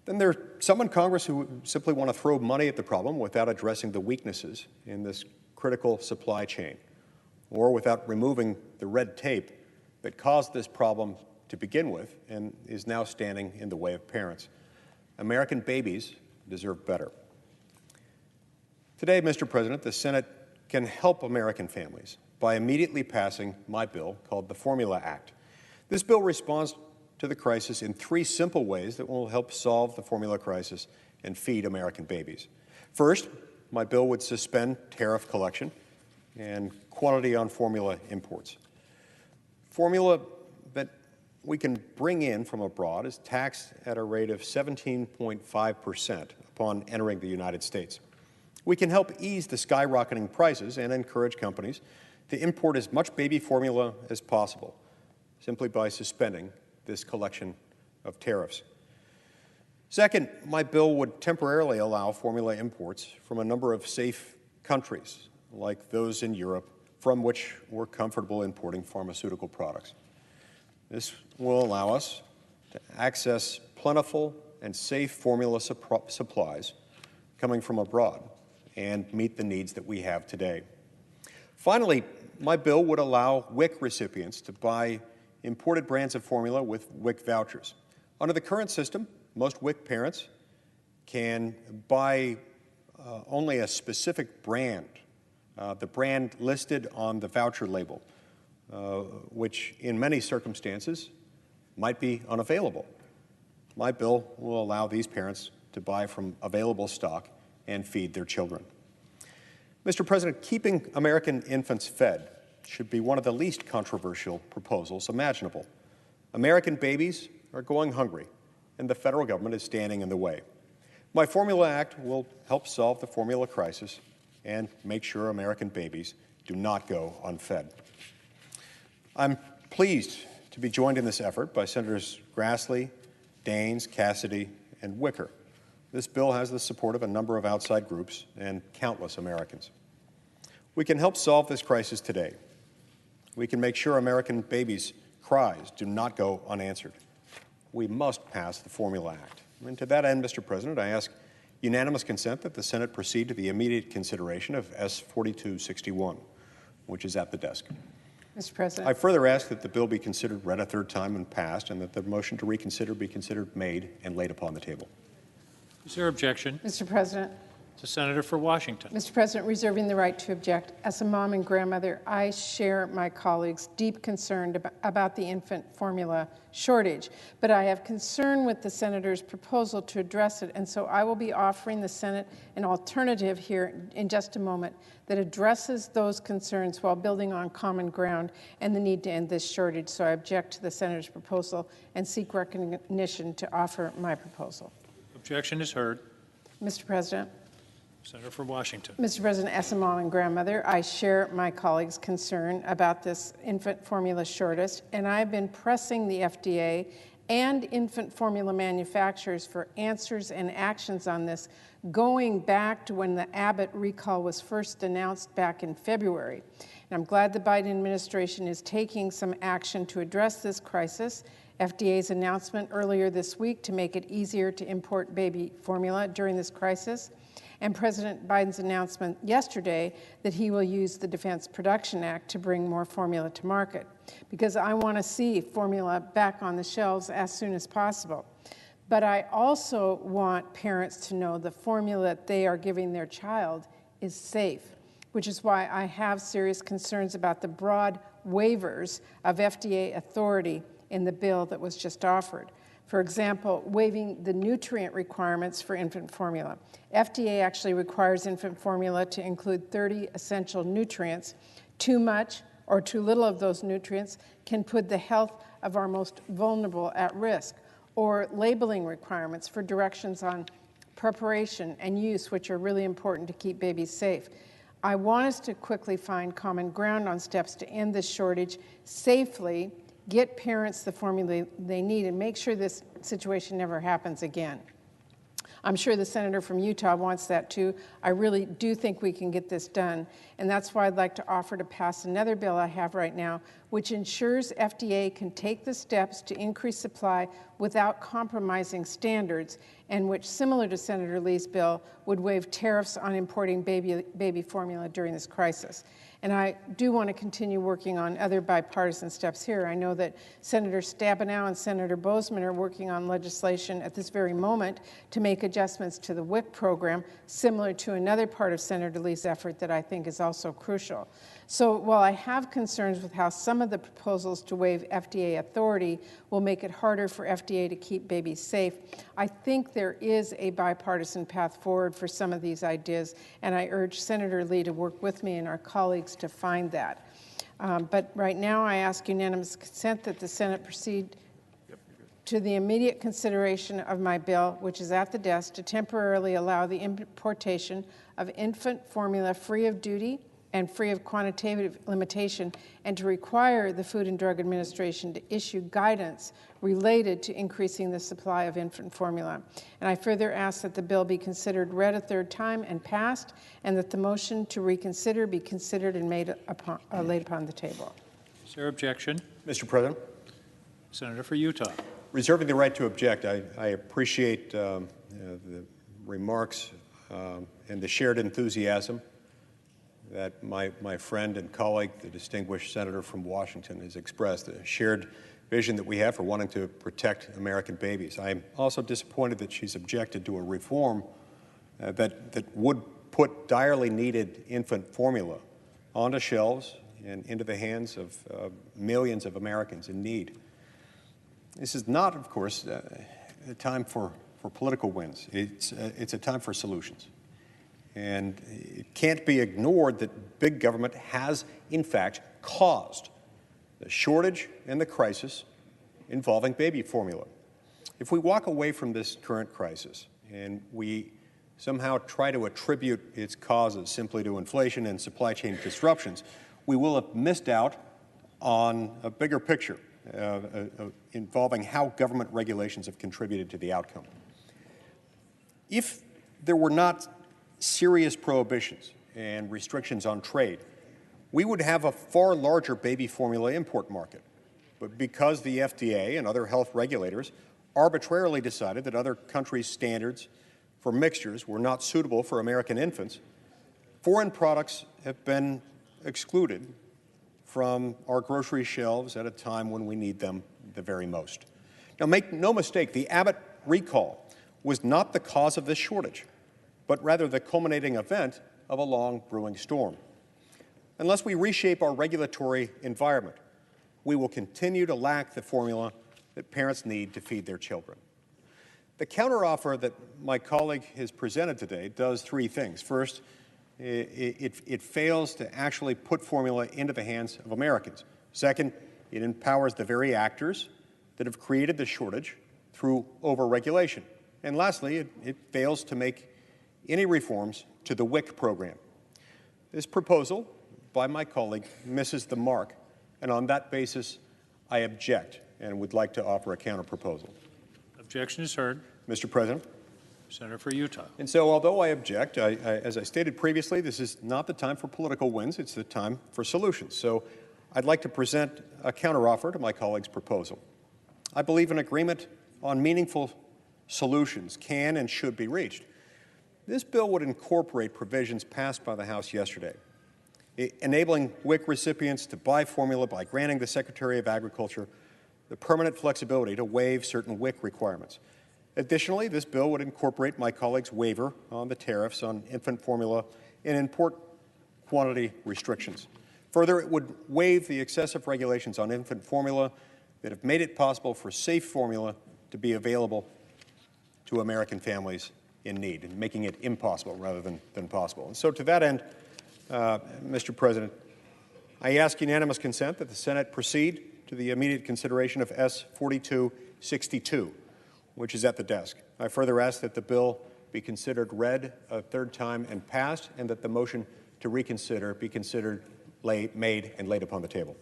Then there are some in Congress who simply want to throw money at the problem without addressing the weaknesses in this critical supply chain, or without removing the red tape that caused this problem to begin with and is now standing in the way of parents. American babies deserve better. Today, Mr. President, the Senate can help American families by immediately passing my bill called the Formula Act. This bill responds to the crisis in 3 simple ways that will help solve the formula crisis and feed American babies. First, my bill would suspend tariff collection and quantity on formula imports. Formula that we can bring in from abroad is taxed at a rate of 17.5% upon entering the United States. We can help ease the skyrocketing prices and encourage companies to import as much baby formula as possible, simply by suspending this collection of tariffs. Second, my bill would temporarily allow formula imports from a number of safe countries, like those in Europe, from which we're comfortable importing pharmaceutical products. This will allow us to access plentiful and safe formula supplies coming from abroad and meet the needs that we have today. Finally, my bill would allow WIC recipients to buy imported brands of formula with WIC vouchers. Under the current system, most WIC parents can buy only a specific brand, the brand listed on the voucher label, which in many circumstances might be unavailable. My bill will allow these parents to buy from available stock and feed their children. Mr. President, keeping American infants fed should be one of the least controversial proposals imaginable. American babies are going hungry, and the federal government is standing in the way. My Formula Act will help solve the formula crisis and make sure American babies do not go unfed. I'm pleased to be joined in this effort by Senators Grassley, Daines, Cassidy, and Wicker. This bill has the support of a number of outside groups and countless Americans. We can help solve this crisis today. We can make sure American babies' cries do not go unanswered. We must pass the Formula Act. And to that end, Mr. President, I ask unanimous consent that the Senate proceed to the immediate consideration of S. 4261, which is at the desk. Mr. President. I further ask that the bill be considered read a third time and passed, and that the motion to reconsider be considered made and laid upon the table. Is there objection? Mr. President. The senator for Washington. Mr. President, reserving the right to object. As a mom and grandmother, I share my colleagues' deep concern about the infant formula shortage, but I have concern with the senator's proposal to address it, and so I will be offering the Senate an alternative here in just a moment that addresses those concerns while building on common ground and the need to end this shortage. So I object to the senator's proposal and seek recognition to offer my proposal. Objection is heard. Mr. President. Senator for Washington. Mr. President, as a mom and grandmother, I share my colleagues' concern about this infant formula shortage, and I've been pressing the FDA and infant formula manufacturers for answers and actions on this, going back to when the Abbott recall was first announced back in February. And I'm glad the Biden administration is taking some action to address this crisis. FDA's announcement earlier this week to make it easier to import baby formula during this crisis, and President Biden's announcement yesterday that he will use the Defense Production Act to bring more formula to market, because I want to see formula back on the shelves as soon as possible. But I also want parents to know the formula that they are giving their child is safe, which is why I have serious concerns about the broad waivers of FDA authority in the bill that was just offered. For example, waiving the nutrient requirements for infant formula. FDA actually requires infant formula to include 30 essential nutrients. Too much or too little of those nutrients can put the health of our most vulnerable at risk. Or labeling requirements for directions on preparation and use, which are really important to keep babies safe. I want us to quickly find common ground on steps to end this shortage safely, get parents the formula they need, and make sure this situation never happens again. I'm sure the senator from Utah wants that too. I really do think we can get this done, and that's why I'd like to offer to pass another bill I have right now, which ensures FDA can take the steps to increase supply without compromising standards, and which, similar to Senator Lee's bill, would waive tariffs on importing baby formula during this crisis. And I do want to continue working on other bipartisan steps here. I know that Senator Stabenow and Senator Bozeman are working on legislation at this very moment to make adjustments to the WIC program, similar to another part of Senator Lee's effort that I think is also crucial. So while I have concerns with how some of the proposals to waive FDA authority will make it harder for FDA to keep babies safe, I think there is a bipartisan path forward for some of these ideas, and I urge Senator Lee to work with me and our colleagues to find that. But right now, I ask unanimous consent that the Senate proceed to the immediate consideration of my bill, which is at the desk, to temporarily allow the importation of infant formula free of duty and free of quantitative limitation, and to require the Food and Drug Administration to issue guidance related to increasing the supply of infant formula. And I further ask that the bill be considered read a third time and passed, and that the motion to reconsider be considered and laid upon the table. Is there objection? Mr. President, Senator for Utah. reserving the right to object, I appreciate the remarks and the shared enthusiasm that my friend and colleague, the distinguished senator from Washington, has expressed, a shared vision that we have for wanting to protect American babies. I'm also disappointed that she's objected to a reform that would put direly needed infant formula onto shelves and into the hands of millions of Americans in need. This is not, of course, a time for political wins. It's a time for solutions. And it can't be ignored that big government has, in fact, caused the shortage and the crisis involving baby formula. If we walk away from this current crisis and we somehow try to attribute its causes simply to inflation and supply chain disruptions, we will have missed out on a bigger picture involving how government regulations have contributed to the outcome. If there were not serious prohibitions and restrictions on trade, we would have a far larger baby formula import market. But because the FDA and other health regulators arbitrarily decided that other countries' standards for mixtures were not suitable for American infants, foreign products have been excluded from our grocery shelves at a time when we need them the very most. Now, make no mistake, the Abbott recall was not the cause of this shortage, but rather the culminating event of a long brewing storm. Unless we reshape our regulatory environment, we will continue to lack the formula that parents need to feed their children. The counteroffer that my colleague has presented today does three things. First, it fails to actually put formula into the hands of Americans. Second, it empowers the very actors that have created the shortage through overregulation. And lastly, it fails to make any reforms to the WIC program. This proposal by my colleague misses the mark, and on that basis, I object and would like to offer a counterproposal. Objection is heard. Mr. President. Senator for Utah. And so, although I object, as I stated previously, this is not the time for political wins, it's the time for solutions. So I'd like to present a counteroffer to my colleague's proposal. I believe an agreement on meaningful solutions can and should be reached. This bill would incorporate provisions passed by the House yesterday, enabling WIC recipients to buy formula by granting the Secretary of Agriculture the permanent flexibility to waive certain WIC requirements. Additionally, this bill would incorporate my colleague's waiver on the tariffs on infant formula and import quantity restrictions. Further, it would waive the excessive regulations on infant formula that have made it possible for safe formula to be available to American families in need, and making it impossible rather than possible. And so to that end, Mr. President, I ask unanimous consent that the Senate proceed to the immediate consideration of S. 4262, which is at the desk. I further ask that the bill be considered read a third time and passed, and that the motion to reconsider be considered made and laid upon the table.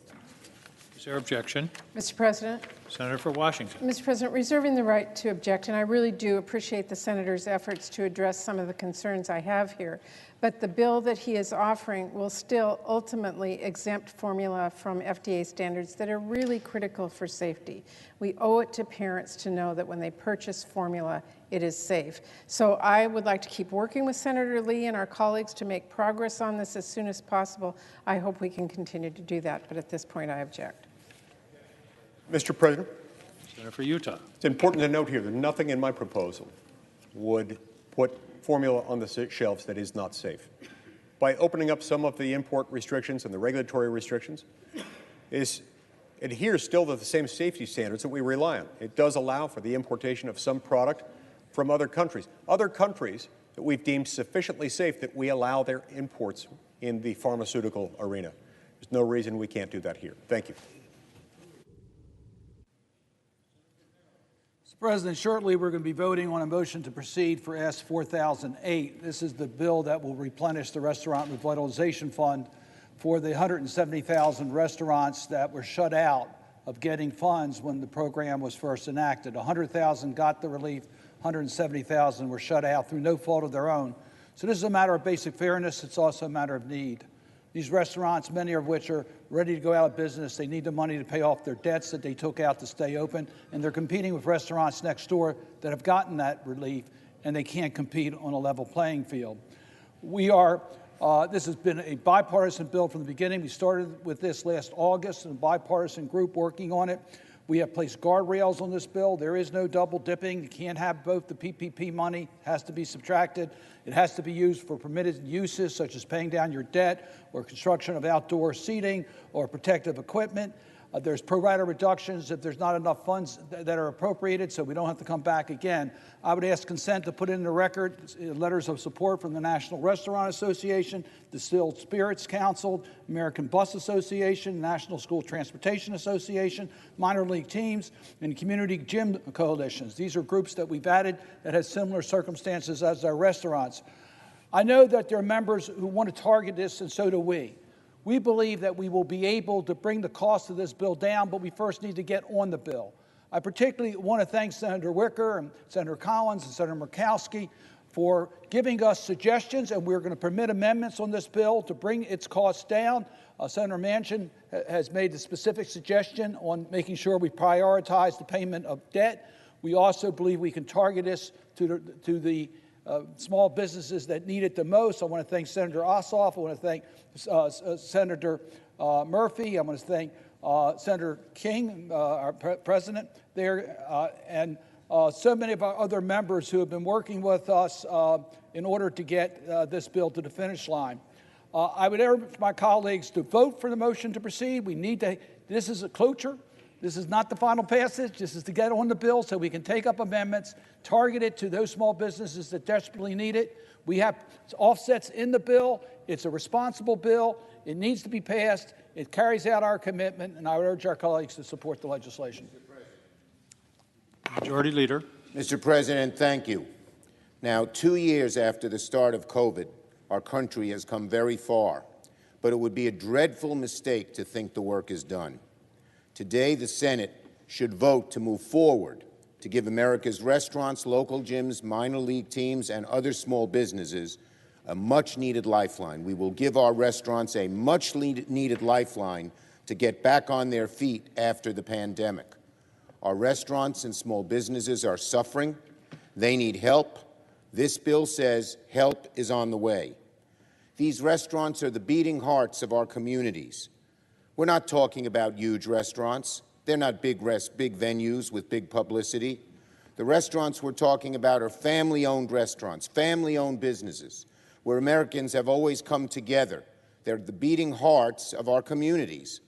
Is there objection? Mr. President. Senator for Washington. Mr. President, reserving the right to object, and I really do appreciate the senator's efforts to address some of the concerns I have here, but the bill that he is offering will still ultimately exempt formula from FDA standards that are really critical for safety. We owe it to parents to know that when they purchase formula, it is safe. So I would like to keep working with Senator Lee and our colleagues to make progress on this as soon as possible. I hope we can continue to do that, but at this point I object. Mr. President. Senator for Utah. It's important to note here that nothing in my proposal would put formula on the shelves that is not safe. by opening up some of the import restrictions and the regulatory restrictions adheres still to the same safety standards that we rely on. It does allow for the importation of some product from other countries that we've deemed sufficiently safe that we allow their imports in the pharmaceutical arena. There's no reason we can't do that here. Thank you. Mr. President, shortly we're going to be voting on a motion to proceed for S 4008. This is the bill that will replenish the Restaurant Revitalization Fund for the 170,000 restaurants that were shut out of getting funds when the program was first enacted. 100,000 got the relief, 170,000 were shut out through no fault of their own. So this is a matter of basic fairness. It's also a matter of need. These restaurants, many of which are ready to go out of business, they need the money to pay off their debts that they took out to stay open, and they're competing with restaurants next door that have gotten that relief, and they can't compete on a level playing field. This has been a bipartisan bill from the beginning. We started with this last August, and a bipartisan group working on it. We have placed guardrails on this bill. There is no double dipping. You can't have both. The PPP money it has to be subtracted. It has to be used for permitted uses such as paying down your debt or construction of outdoor seating or protective equipment. There's pro rata reductions if there's not enough funds that are appropriated, so we don't have to come back again. I would ask consent to put in the record letters of support from the National Restaurant Association, Distilled Spirits Council, American Bus Association, National School Transportation Association, minor league teams, and community gym coalitions. These are groups that we've added that have similar circumstances as our restaurants. I know that there are members who want to target this, and so do we. We believe that we will be able to bring the cost of this bill down, but we first need to get on the bill. I particularly want to thank Senator Wicker and Senator Collins and Senator Murkowski for giving us suggestions, and we're going to permit amendments on this bill to bring its costs down. Senator Manchin has made the specific suggestion on making sure we prioritize the payment of debt. We also believe we can target this to the small businesses that need it the most. I want to thank Senator Ossoff. I want to thank Senator Murphy. I want to thank Senator King, our president there, and so many of our other members who have been working with us in order to get this bill to the finish line. I would urge my colleagues to vote for the motion to proceed. This is a cloture. This is not the final passage. This is to get on the bill so we can take up amendments, target it to those small businesses that desperately need it. We have offsets in the bill. It's a responsible bill. It needs to be passed. It carries out our commitment, and I would urge our colleagues to support the legislation. Majority Leader. Mr. President, thank you. Now, 2 years after the start of COVID, our country has come very far, but it would be a dreadful mistake to think the work is done. Today, the Senate should vote to move forward to give America's restaurants, local gyms, minor league teams, and other small businesses a much-needed lifeline. We will give our restaurants a much-needed lifeline to get back on their feet after the pandemic. Our restaurants and small businesses are suffering. They need help. This bill says help is on the way. These restaurants are the beating hearts of our communities. We're not talking about huge restaurants. They're not big venues with big publicity. The restaurants we're talking about are family-owned restaurants, family-owned businesses, where Americans have always come together. They're the beating hearts of our communities.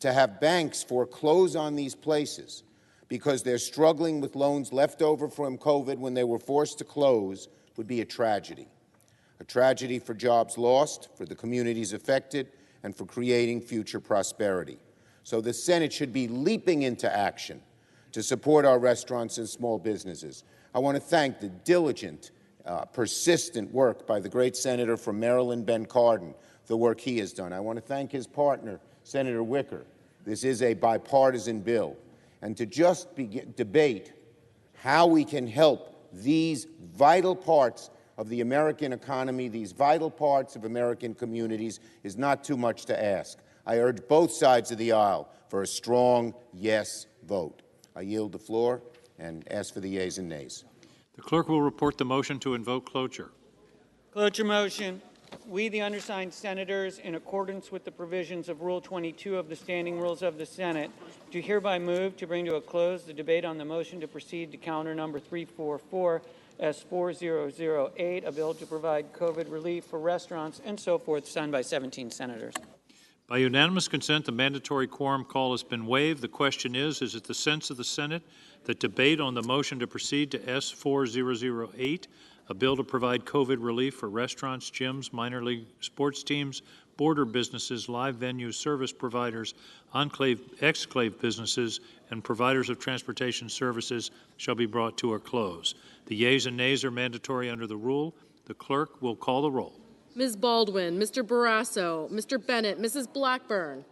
To have banks foreclose on these places because they're struggling with loans left over from COVID when they were forced to close would be a tragedy for jobs lost, for the communities affected, and for creating future prosperity. So the Senate should be leaping into action to support our restaurants and small businesses. I want to thank the diligent, persistent work by the great senator from Maryland, Ben Cardin, the work he has done. I want to thank his partner, Senator Wicker. This is a bipartisan bill. And to just debate how we can help these vital parts of the American economy, these vital parts of American communities, is not too much to ask. I urge both sides of the aisle for a strong yes vote. I yield the floor and ask for the yeas and nays. The clerk will report the motion to invoke cloture. Cloture motion. We, the undersigned senators, in accordance with the provisions of Rule 22 of the Standing Rules of the Senate, do hereby move to bring to a close the debate on the motion to proceed to calendar number 344, S4008, a bill to provide COVID relief for restaurants and so forth, signed by 17 senators. By unanimous consent, the mandatory quorum call has been waived. The question is it the sense of the Senate that debate on the motion to proceed to S4008, a bill to provide COVID relief for restaurants, gyms, minor league sports teams, border businesses, live venue service providers, exclave businesses, and providers of transportation services shall be brought to a close. The yeas and nays are mandatory under the rule. The clerk will call the roll. Ms. Baldwin, Mr. Barrasso, Mr. Bennett, Mrs. Blackburn.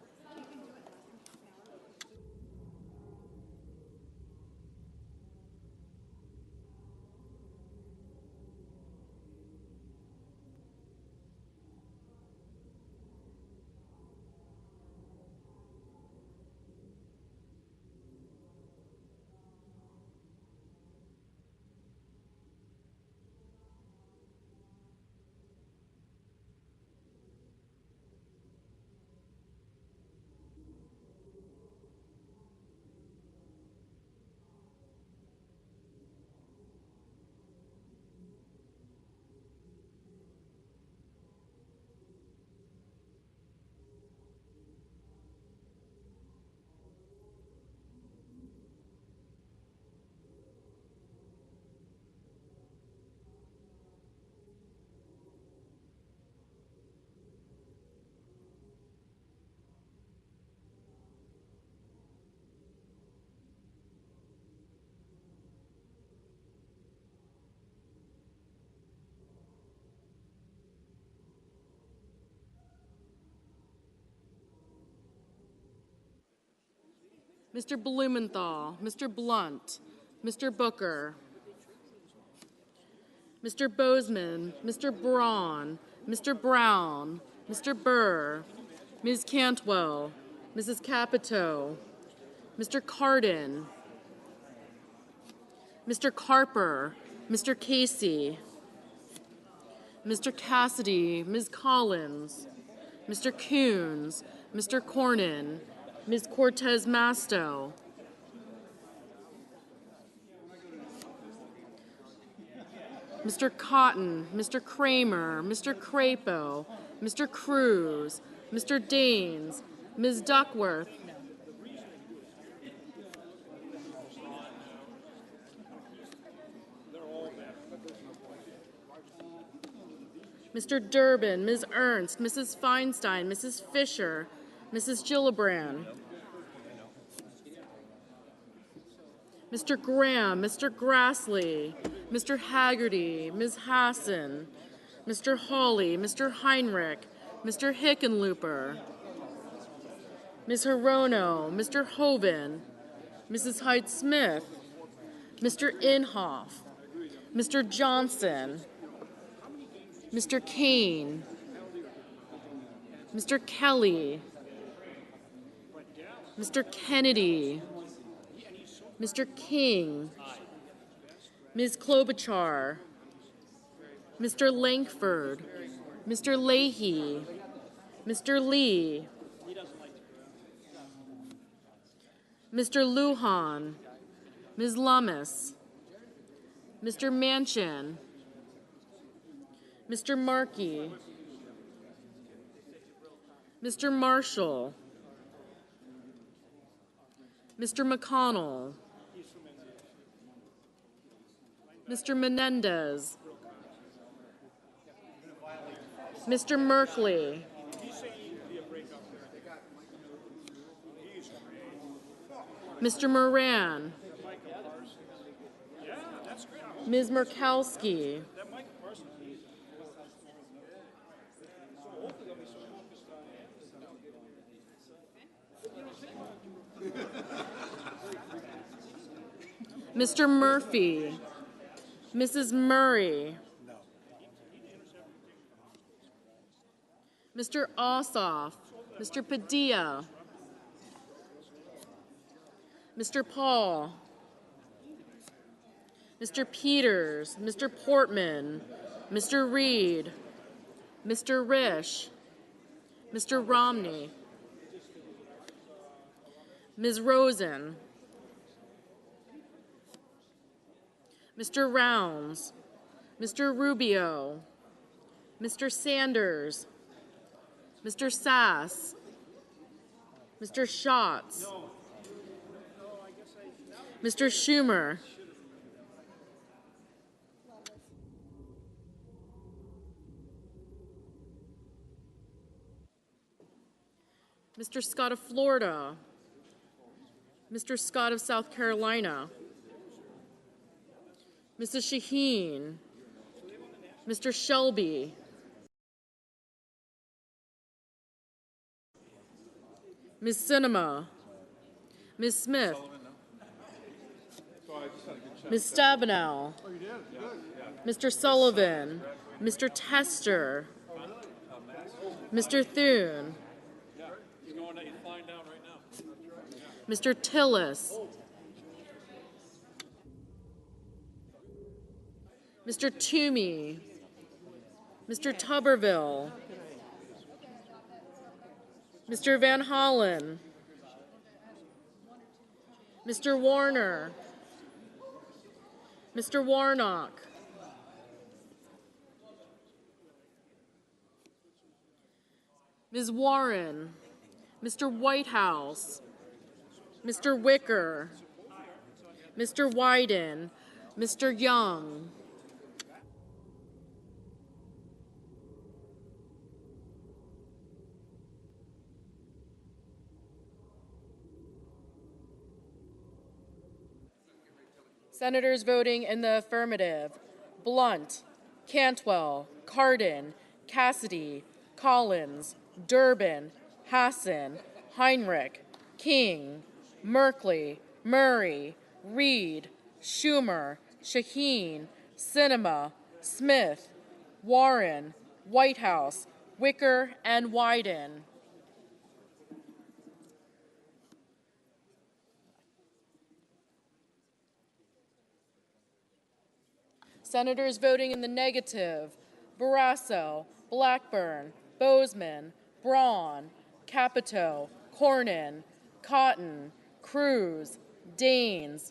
Mr. Blumenthal, Mr. Blunt, Mr. Booker, Mr. Bozeman, Mr. Braun, Mr. Brown, Mr. Burr, Ms. Cantwell, Mrs. Capito, Mr. Cardin, Mr. Carper, Mr. Casey, Mr. Cassidy, Ms. Collins, Mr. Coons, Mr. Cornyn, Ms. Cortez Masto, Mr. Cotton, Mr. Kramer, Mr. Crapo, Mr. Cruz, Mr. Daines, Ms. Duckworth, Mr. Durbin, Ms. Ernst, Mrs. Feinstein, Mrs. Fisher, Mrs. Gillibrand, Mr. Graham, Mr. Grassley, Mr. Haggerty, Ms. Hassan, Mr. Hawley, Mr. Heinrich, Mr. Hickenlooper, Ms. Hirono, Mr. Hoven, Mrs. Hyde-Smith, Mr. Inhofe, Mr. Johnson, Mr. Kane, Mr. Kelly, Mr. Kennedy, Mr. King, Ms. Klobuchar, Mr. Lankford, Mr. Leahy, Mr. Lee, Mr. Lujan, Ms. Lummis, Mr. Manchin, Mr. Markey, Mr. Marshall, Mr. McConnell, Mr. Menendez, Mr. Merkley, Mr. Moran, Ms. Murkowski, Mr. Murphy, Mrs. Murray, Mr. Ossoff, Mr. Padilla, Mr. Paul, Mr. Peters, Mr. Portman, Mr. Reed, Mr. Risch, Mr. Romney, Ms. Rosen, Mr. Rounds, Mr. Rubio, Mr. Sanders, Mr. Sass, Mr. Schatz, Mr. Schumer, Mr. Scott of Florida, Mr. Scott of South Carolina, Mrs. Shaheen, Mr. Shelby, Ms. Sinema, Ms. Smith, Ms. Stabenow, Mr. Sullivan, Mr. Tester, Mr. Thune, Mr. Tillis, Mr. Toomey, Mr. Tuberville, Mr. Van Hollen, Mr. Warner, Mr. Warnock, Ms. Warren, Mr. Whitehouse, Mr. Wicker, Mr. Wyden, Mr. Young, Senators voting in the affirmative: Blunt, Cantwell, Cardin, Cassidy, Collins, Durbin, Hassan, Heinrich, King, Merkley, Murray, Reed, Schumer, Shaheen, Sinema, Smith, Warren, Whitehouse, Wicker, and Wyden. Senators voting in the negative: Barrasso, Blackburn, Bozeman, Braun, Capito, Cornyn, Cotton, Cruz, Daines,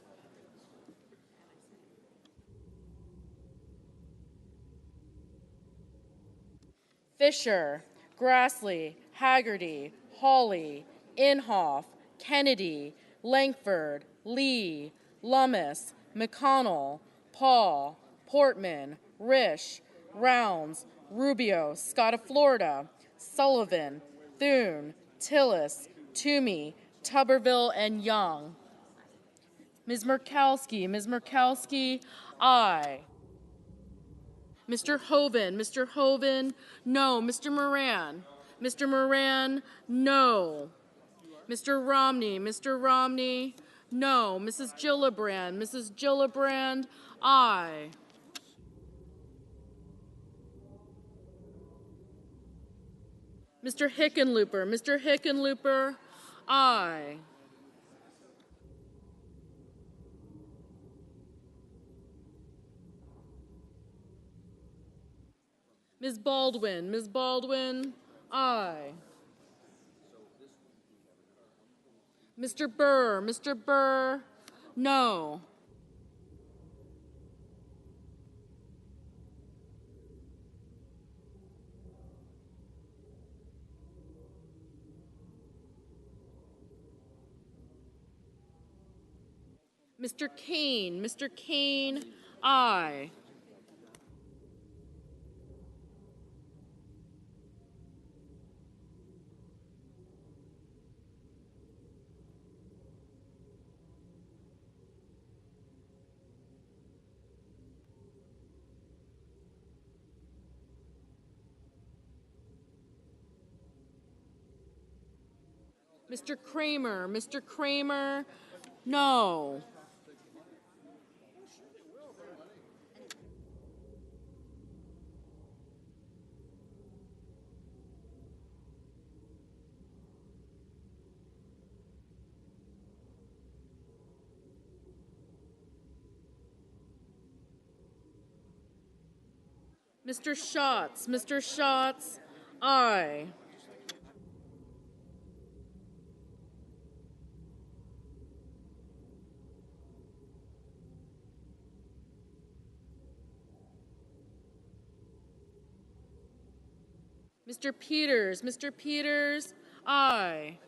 Fisher, Grassley, Haggerty, Hawley, Inhofe, Kennedy, Langford, Lee, Lummis, McConnell, Paul, Portman, Risch, Rounds, Rubio, Scott of Florida, Sullivan, Thune, Tillis, Toomey, Tuberville, and Young. Ms. Murkowski, aye. Mr. Hoven, no. Mr. Moran, no. Mr. Romney, no. Mrs. Gillibrand, aye. Mr. Hickenlooper, aye. Ms. Baldwin, aye. Mr. Burr, no. Mr. Kane, aye. Mr. Kramer, no. Mr. Schatz, aye. Mr. Peters, Mr. Peters, aye.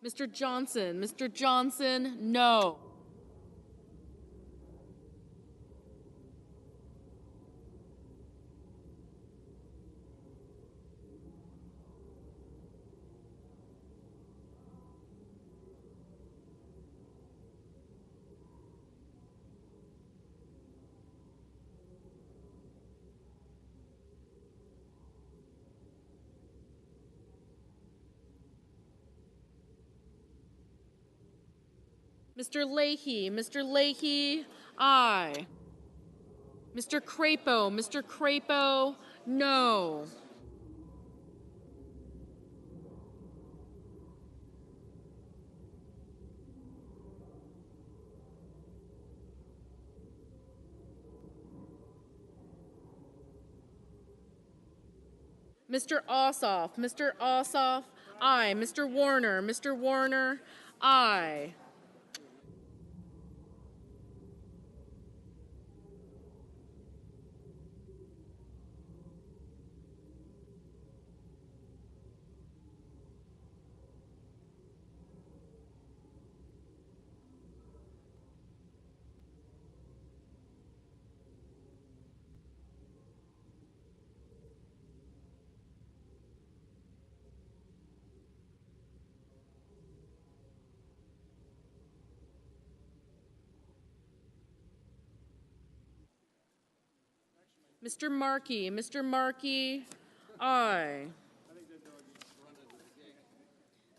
Mr. Johnson, no. Mr. Leahy, aye. Mr. Crapo, no. Mr. Ossoff, aye. Mr. Warner, aye. Mr. Markey, aye.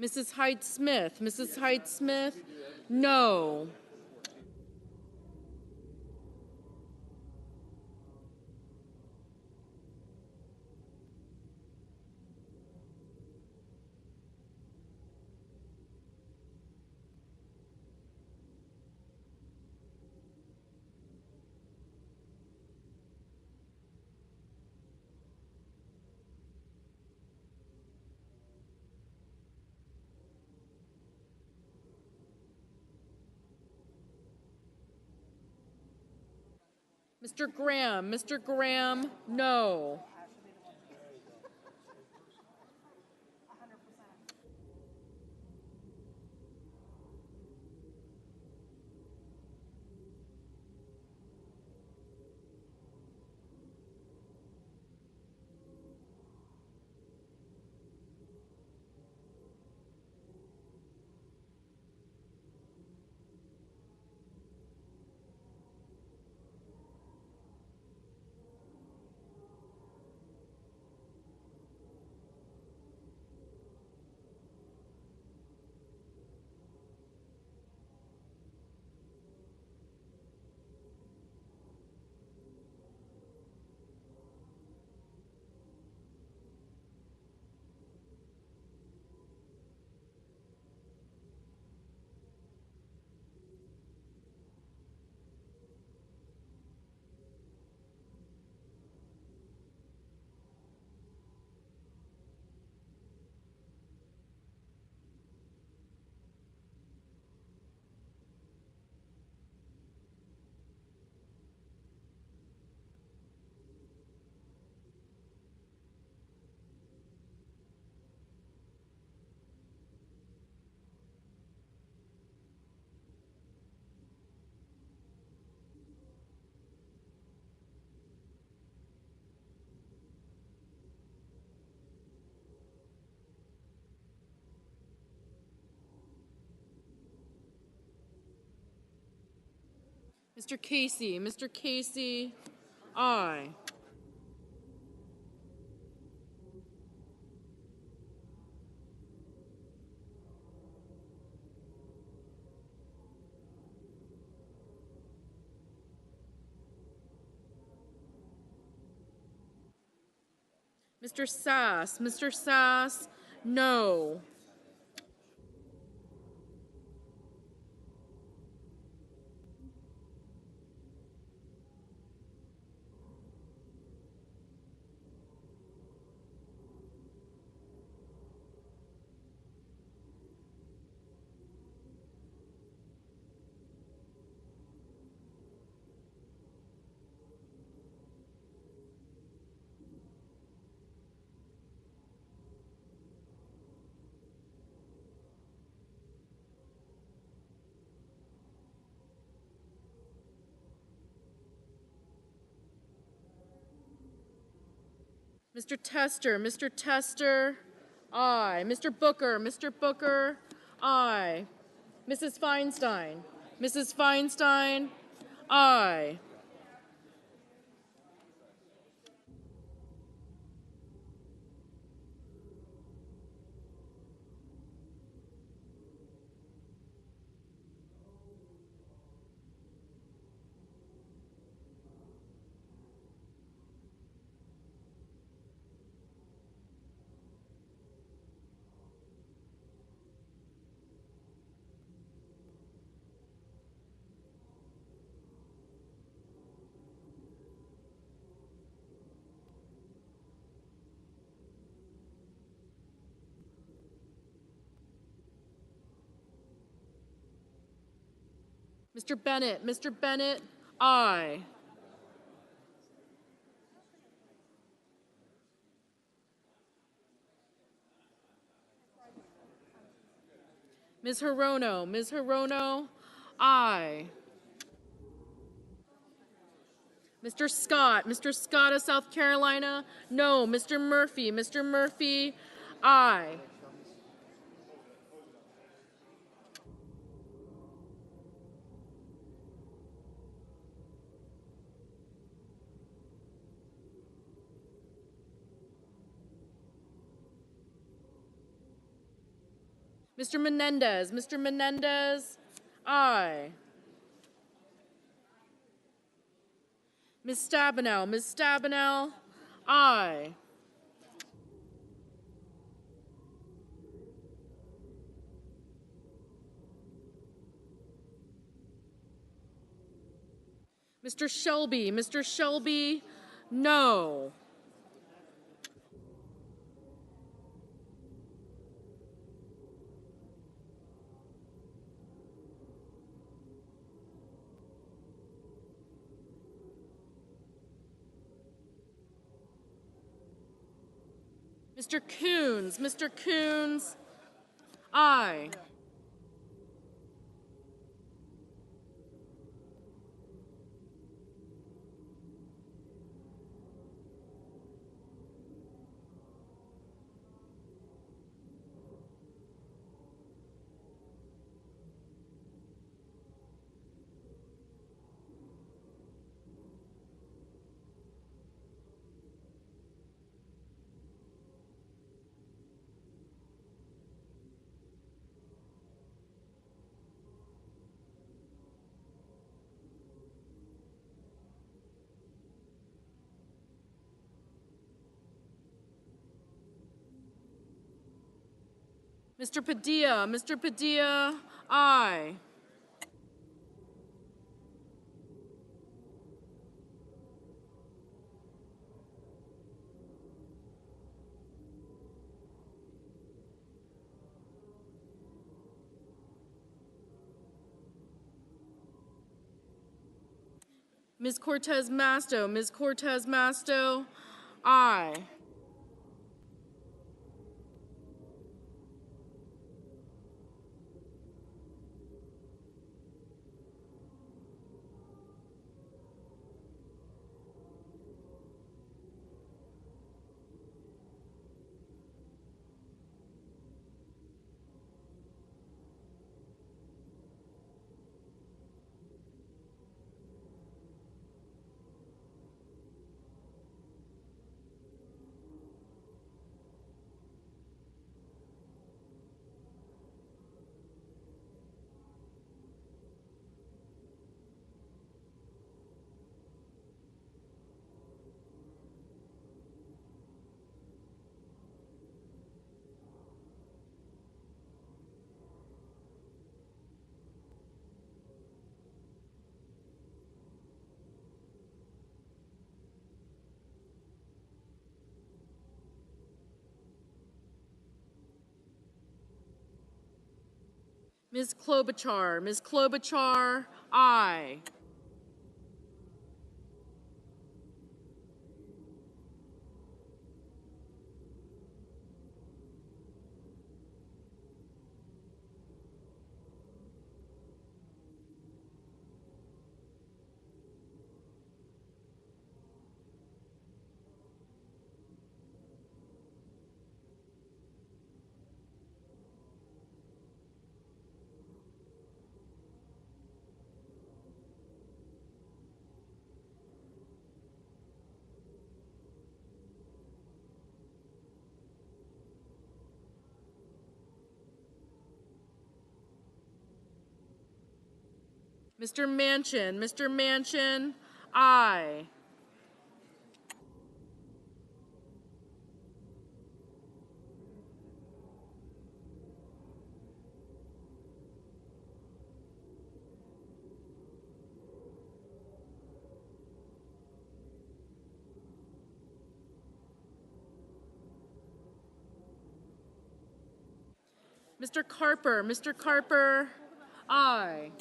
Mrs. Height Smith, no. Mr. Graham, no. Mr. Casey, aye. Mr. Sass. Mr. Sass, no. Mr. Tester. Mr. Tester, aye. Mr. Booker, aye. Mrs. Feinstein. Mrs. Feinstein, aye. Mr. Bennett, aye. Ms. Hirono, aye. Mr. Scott of South Carolina, no. Mr. Murphy, aye. Mr. Menendez, aye. Ms. Stabenow, aye. Mr. Shelby, no. Mr. Coons, aye. Mr. Padilla, aye. Ms. Cortez Masto, aye. Ms. Klobuchar. Ms. Klobuchar, aye. Mr. Manchin. Mr. Manchin, aye. Mr. Carper. Mr. Carper, aye.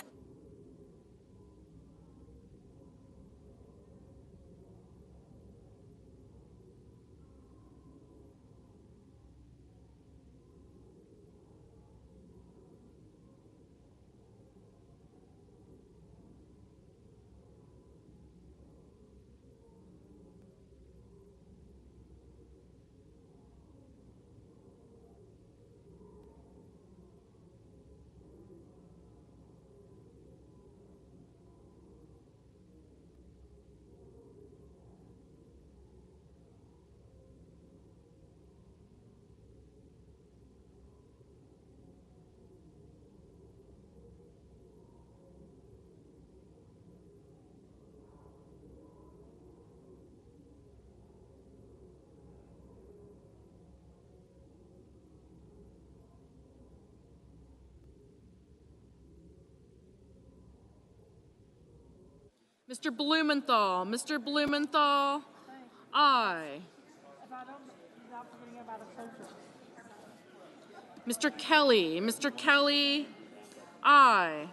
Mr. Blumenthal. Mr. Blumenthal, aye. Mr. Kelly. Mr. Kelly, aye.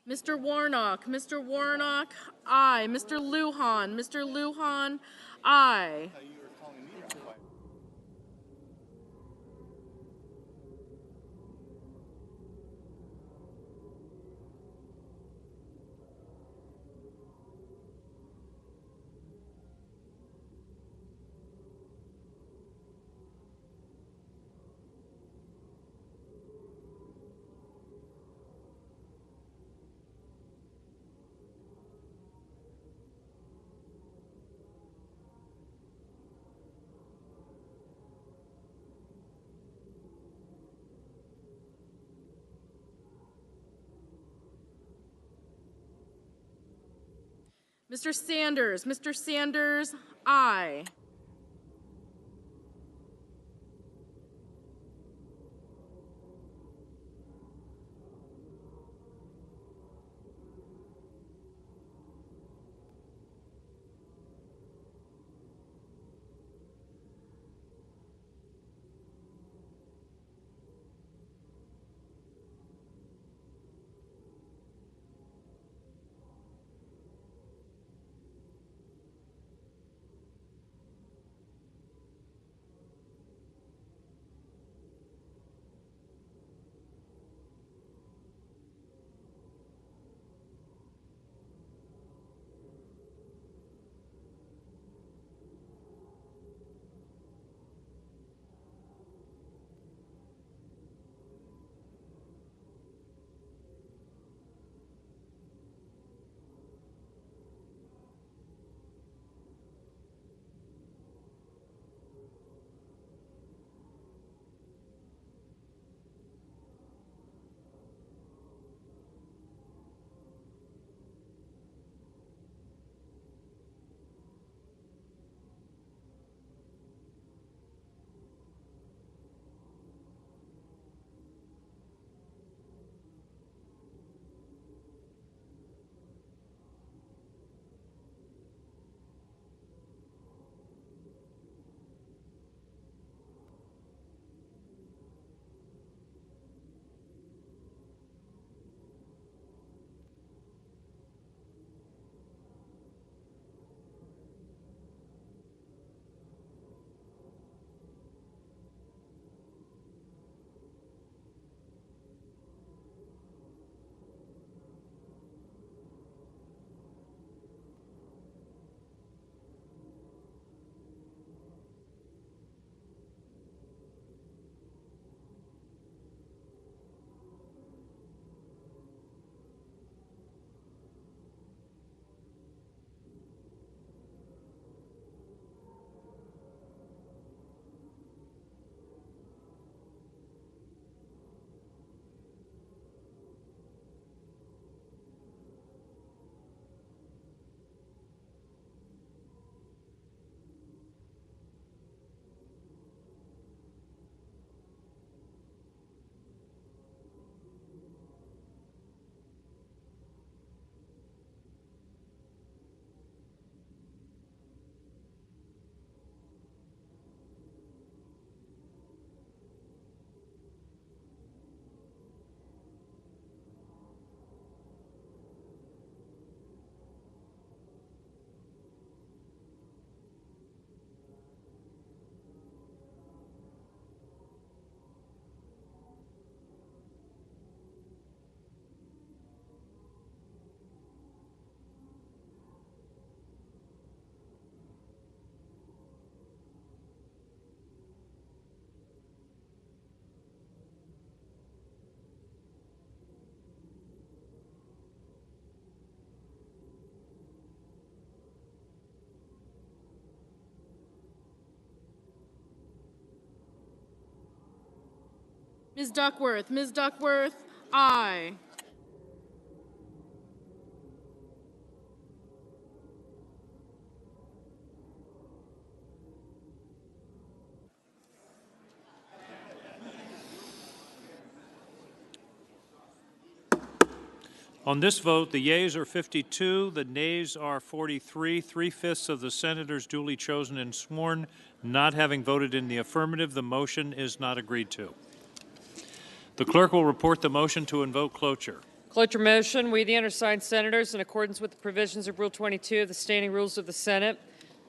Mr. Warnock. Mr. Warnock, aye. Mr. Lujan. Mr. Lujan, aye. Mr. Sanders. Mr. Sanders, aye. Ms. Duckworth. Ms. Duckworth, aye. On this vote, the yeas are 52, the nays are 43. 3/5 of the senators duly chosen and sworn not having voted in the affirmative, the motion is not agreed to. The clerk will report the motion to invoke cloture. Cloture motion. We, the undersigned senators, in accordance with the provisions of Rule 22 of the Standing Rules of the Senate,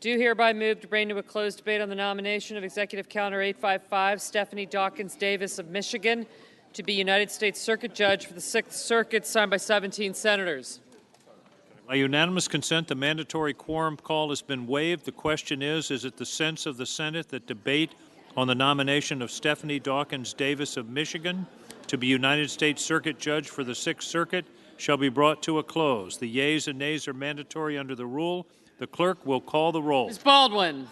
do hereby move to bring to a closed debate on the nomination of Executive Calendar 855 Stephanie Dawkins Davis of Michigan to be United States Circuit Judge for the Sixth Circuit, signed by 17 senators. By unanimous consent, the mandatory quorum call has been waived. The question is it the sense of the Senate that debate on the nomination of Stephanie Dawkins Davis of Michigan to be United States Circuit Judge for the Sixth Circuit shall be brought to a close? The yeas and nays are mandatory under the rule. The clerk will call the roll. Ms. Baldwin.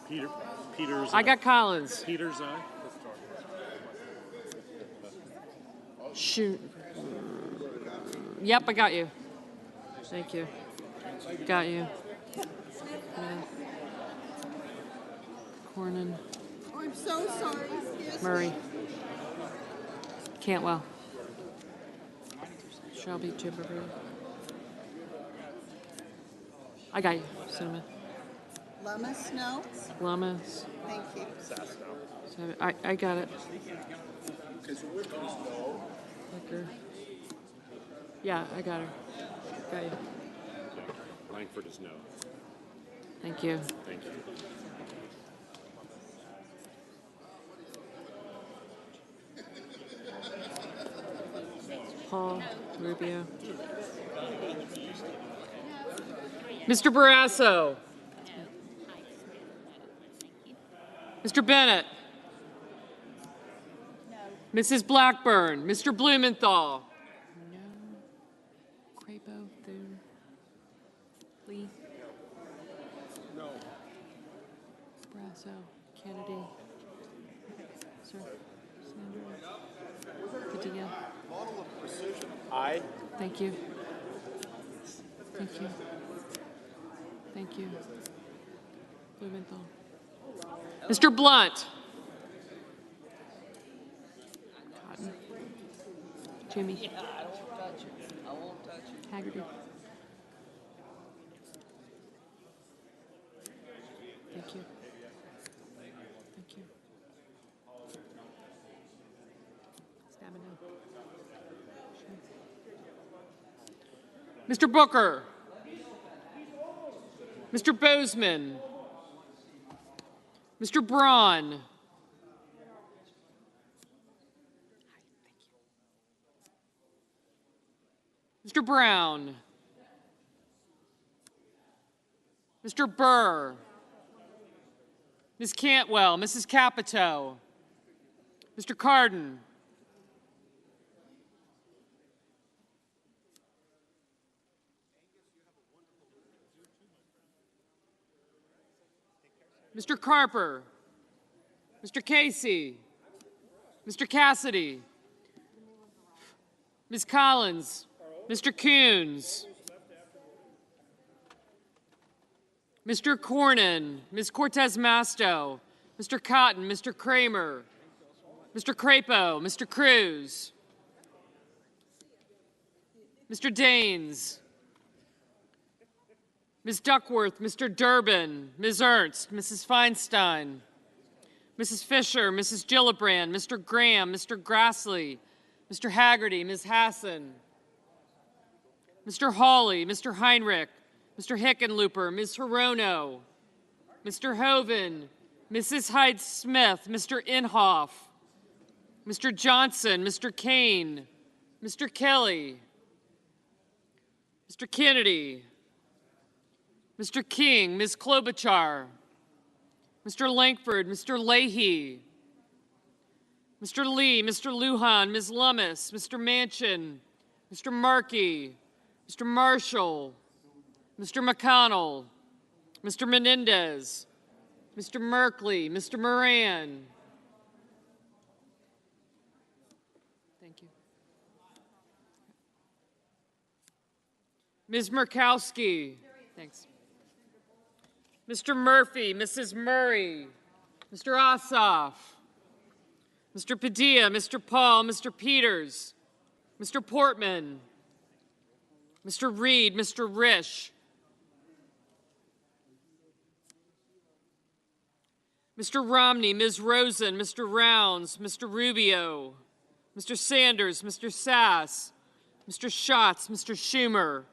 Peters. I got Collins. Peters, aye. Shoot. Yep, I got you. Thank you. Got you. Yeah. Cornyn. Oh, I'm so sorry. Murray. Cantwell. Shelby, Chipperfield. I got you. Cinnamon. Lummis, no? Lummis. Thank you. I got it. Liquor. Yeah, I got her. Got you. Langford is no. Thank you. Thank you. Paul Rubio. Mr. Barrasso. Mr. Bennett. Mrs. Blackburn. Mr. Blumenthal. No. Crapo. Thune. Lee. No. Barrasso. Kennedy. Sir. Sanders. Padilla. Model of precision. Aye. Thank you. Thank you. Thank you. Blumenthal. Mr. Blunt. Cotton. Jimmy. Yeah, I won't touch it. I won't touch it. Haggerty. Thank you. Thank you. Stamina. Mr. Booker. Mr. Bozeman. Mr. Braun. Mr. Brown. Mr. Burr. Ms. Cantwell. Mrs. Capito. Mr. Cardin. Mr. Carper. Mr. Casey. Mr. Cassidy. Ms. Collins. Mr. Coons. Mr. Cornyn. Ms. Cortez Masto. Mr. Cotton. Mr. Kramer. Mr. Crapo. Mr. Cruz. Mr. Daines. Ms. Duckworth, Mr. Durbin, Ms. Ernst, Mrs. Feinstein, Mrs. Fisher, Mrs. Gillibrand, Mr. Graham, Mr. Grassley, Mr. Haggerty, Ms. Hassan, Mr. Hawley, Mr. Heinrich, Mr. Hickenlooper, Ms. Hirono, Mr. Hoven, Mrs. Hyde-Smith, Mr. Inhofe, Mr. Johnson, Mr. Kane, Mr. Kelly, Mr. Kennedy, Mr. King, Ms. Klobuchar, Mr. Langford, Mr. Leahy, Mr. Lee, Mr. Lujan, Ms. Lummis, Mr. Manchin, Mr. Markey, Mr. Marshall, Mr. McConnell, Mr. Menendez, Mr. Merkley, Mr. Moran, Thank you. Ms. Murkowski. Thanks. Mr. Murphy, Mrs. Murray, Mr. Ossoff, Mr. Padilla, Mr. Paul, Mr. Peters, Mr. Portman, Mr. Reed, Mr. Risch, Mr. Romney, Ms. Rosen, Mr. Rounds, Mr. Rubio, Mr. Sanders, Mr. Sass, Mr. Schatz, Mr. Schumer,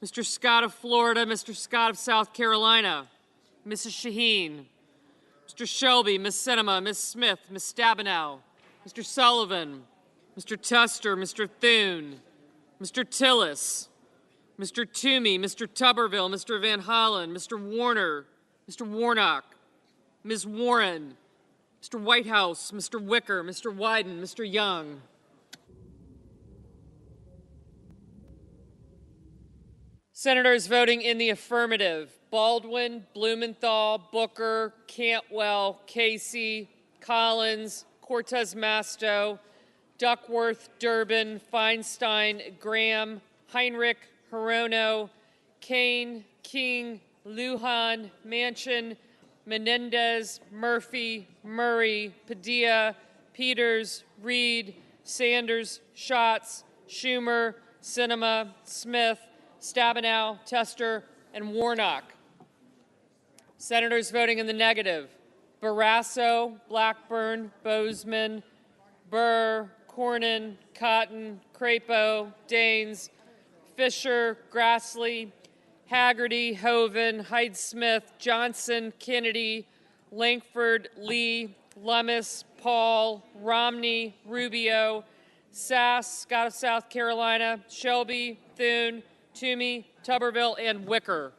Mr. Scott of Florida, Mr. Scott of South Carolina, Mrs. Shaheen, Mr. Shelby, Ms. Sinema, Ms. Smith, Ms. Stabenow, Mr. Sullivan, Mr. Tuster, Mr. Thune, Mr. Tillis, Mr. Toomey, Mr. Tuberville, Mr. Van Hollen, Mr. Warner, Mr. Warnock, Ms. Warren, Mr. Whitehouse, Mr. Wicker, Mr. Wyden, Mr. Young. Senators voting in the affirmative: Baldwin, Blumenthal, Booker, Cantwell, Casey, Collins, Cortez Masto, Duckworth, Durbin, Feinstein, Graham, Heinrich, Hirono, Kane, King, Lujan, Manchin, Menendez, Murphy, Murray, Padilla, Peters, Reed, Sanders, Schatz, Schumer, Sinema, Smith, Stabenow, Tester, and Warnock. Senators voting in the negative: Barrasso, Blackburn, Bozeman, Burr, Cornyn, Cotton, Crapo, Daines, Fisher, Grassley, Haggerty, Hoven, Hyde-Smith, Johnson, Kennedy, Lankford, Lee, Lummis, Paul, Romney, Rubio, Sass, Scott of South Carolina, Shelby, Thune, Toomey, Tuberville, and Wicker.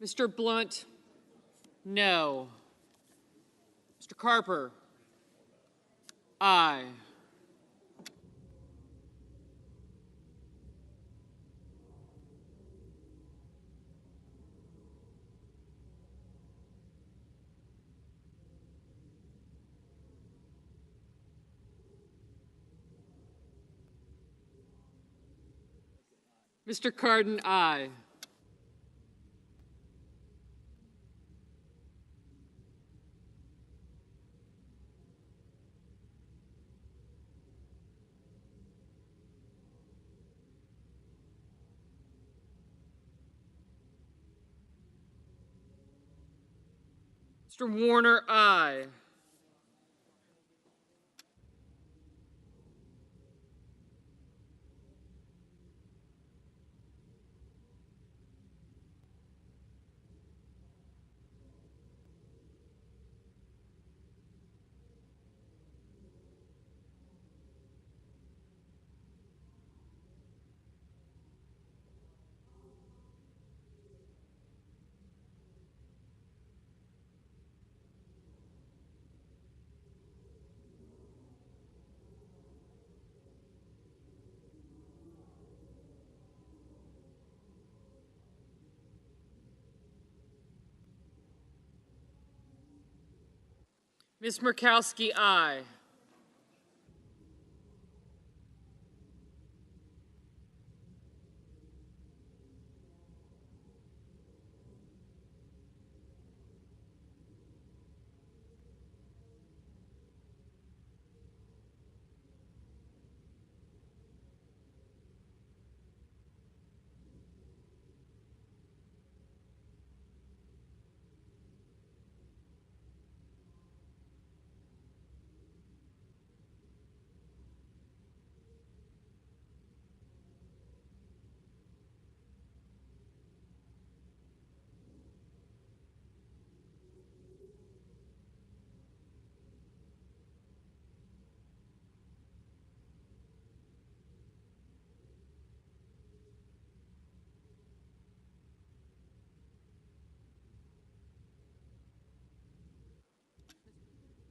Mr. Blunt, no. Mr. Carper, aye. Mr. Cardin, aye. Mr. Warner, aye. Ms. Murkowski, aye.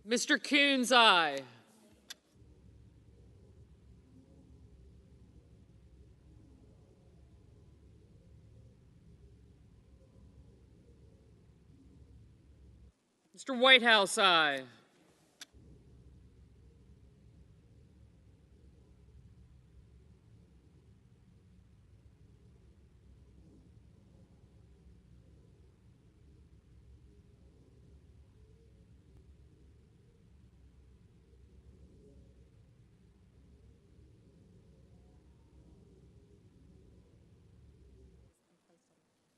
Mr. Coons, aye. Mr. Whitehouse, aye.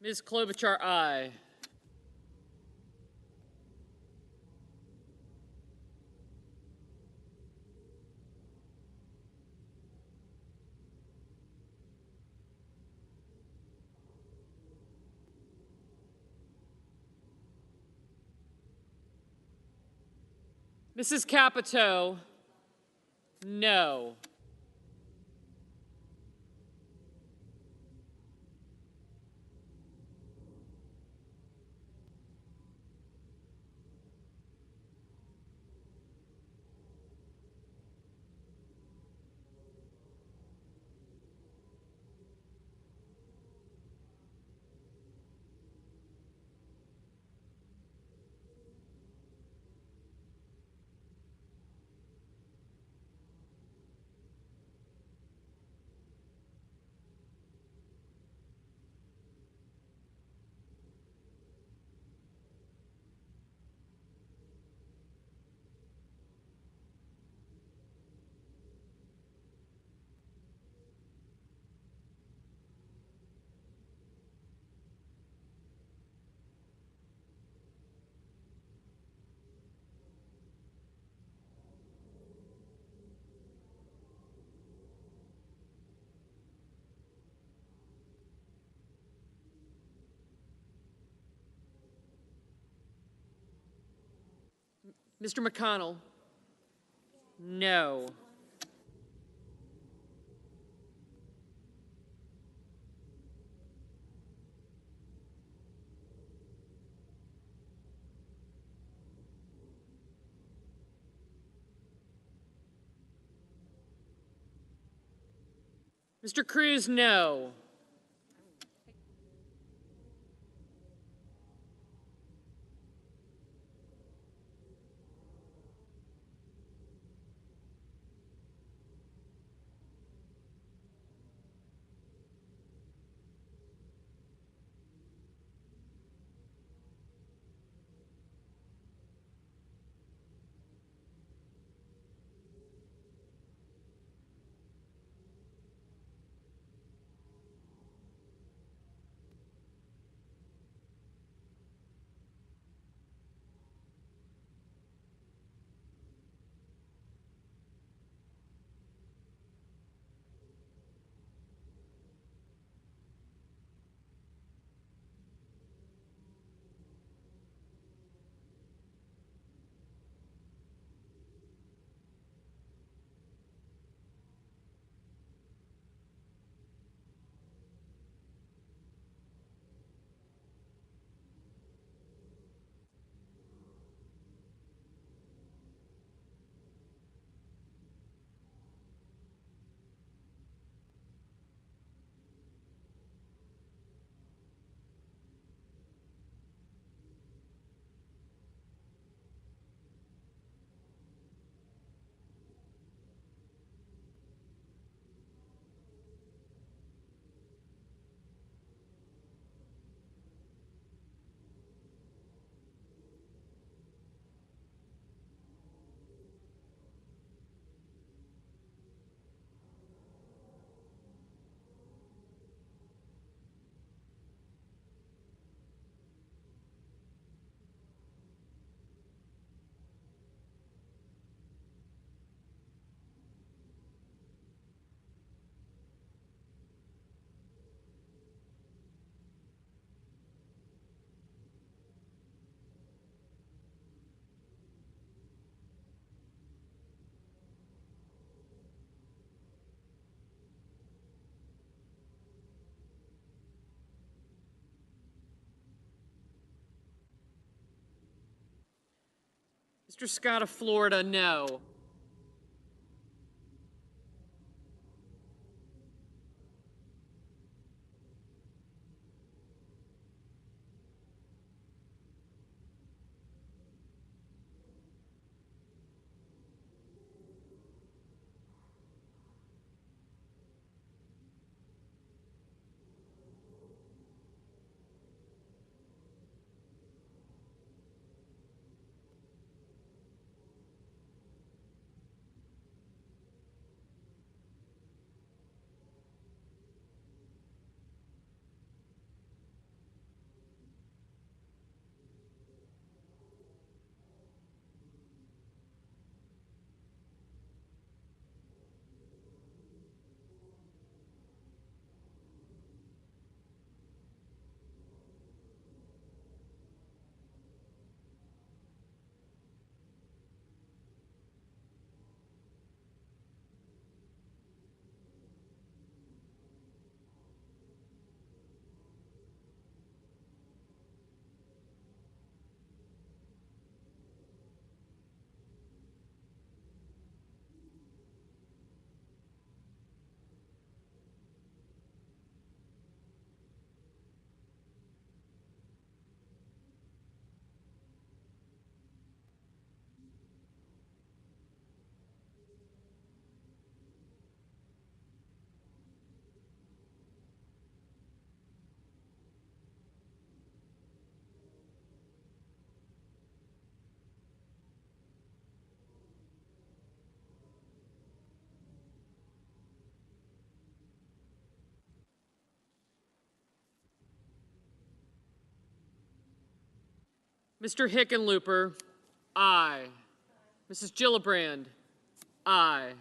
Ms. Klobuchar, aye. Mrs. Capito, no. Mr. McConnell, no. Mr. Cruz, no. Mr. Scott of Florida, no. Mr. Hickenlooper, aye. Mrs. Gillibrand, aye.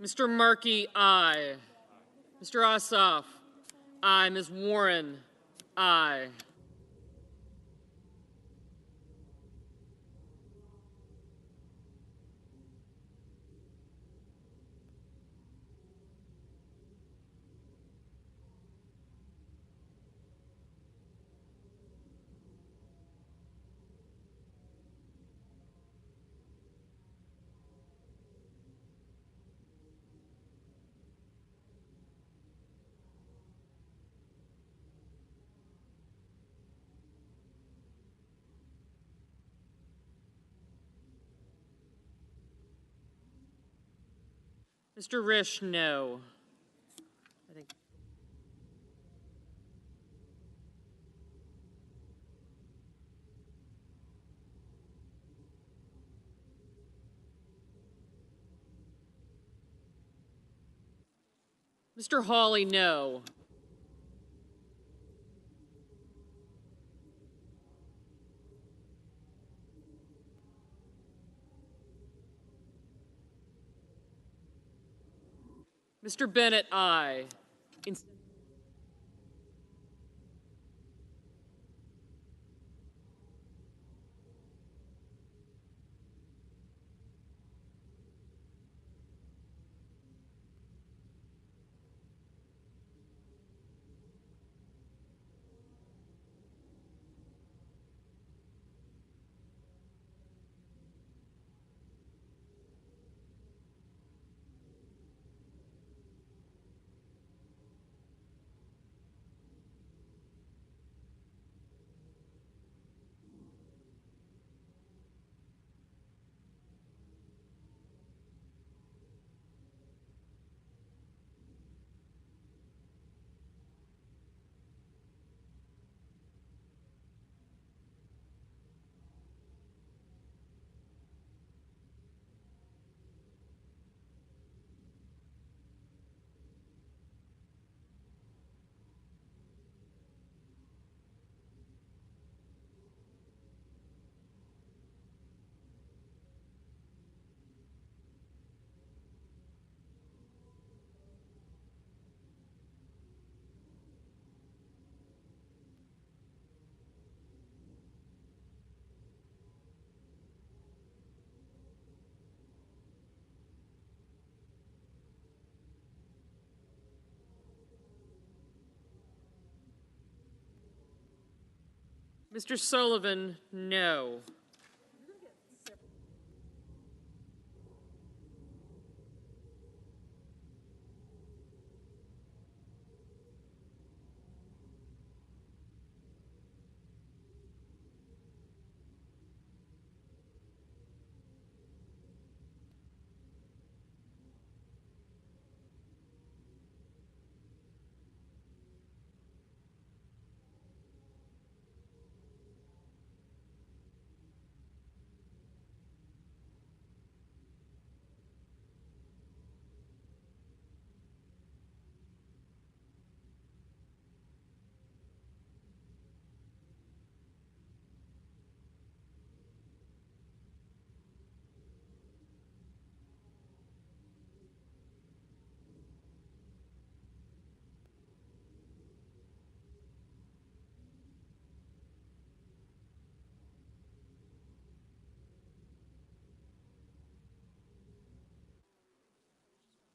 Mr. Markey, aye. Mr. Ossoff, aye. Ms. Warren, aye. Mr. Risch, no. I think. Mr. Hawley, no. Mr. Bennett, aye. Mr. Sullivan, no.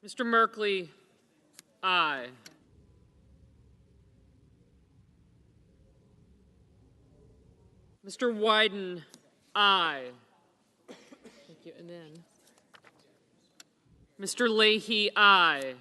Mr. Merkley, aye. Mr. Wyden, aye. Thank you. And then Mr. Leahy, aye.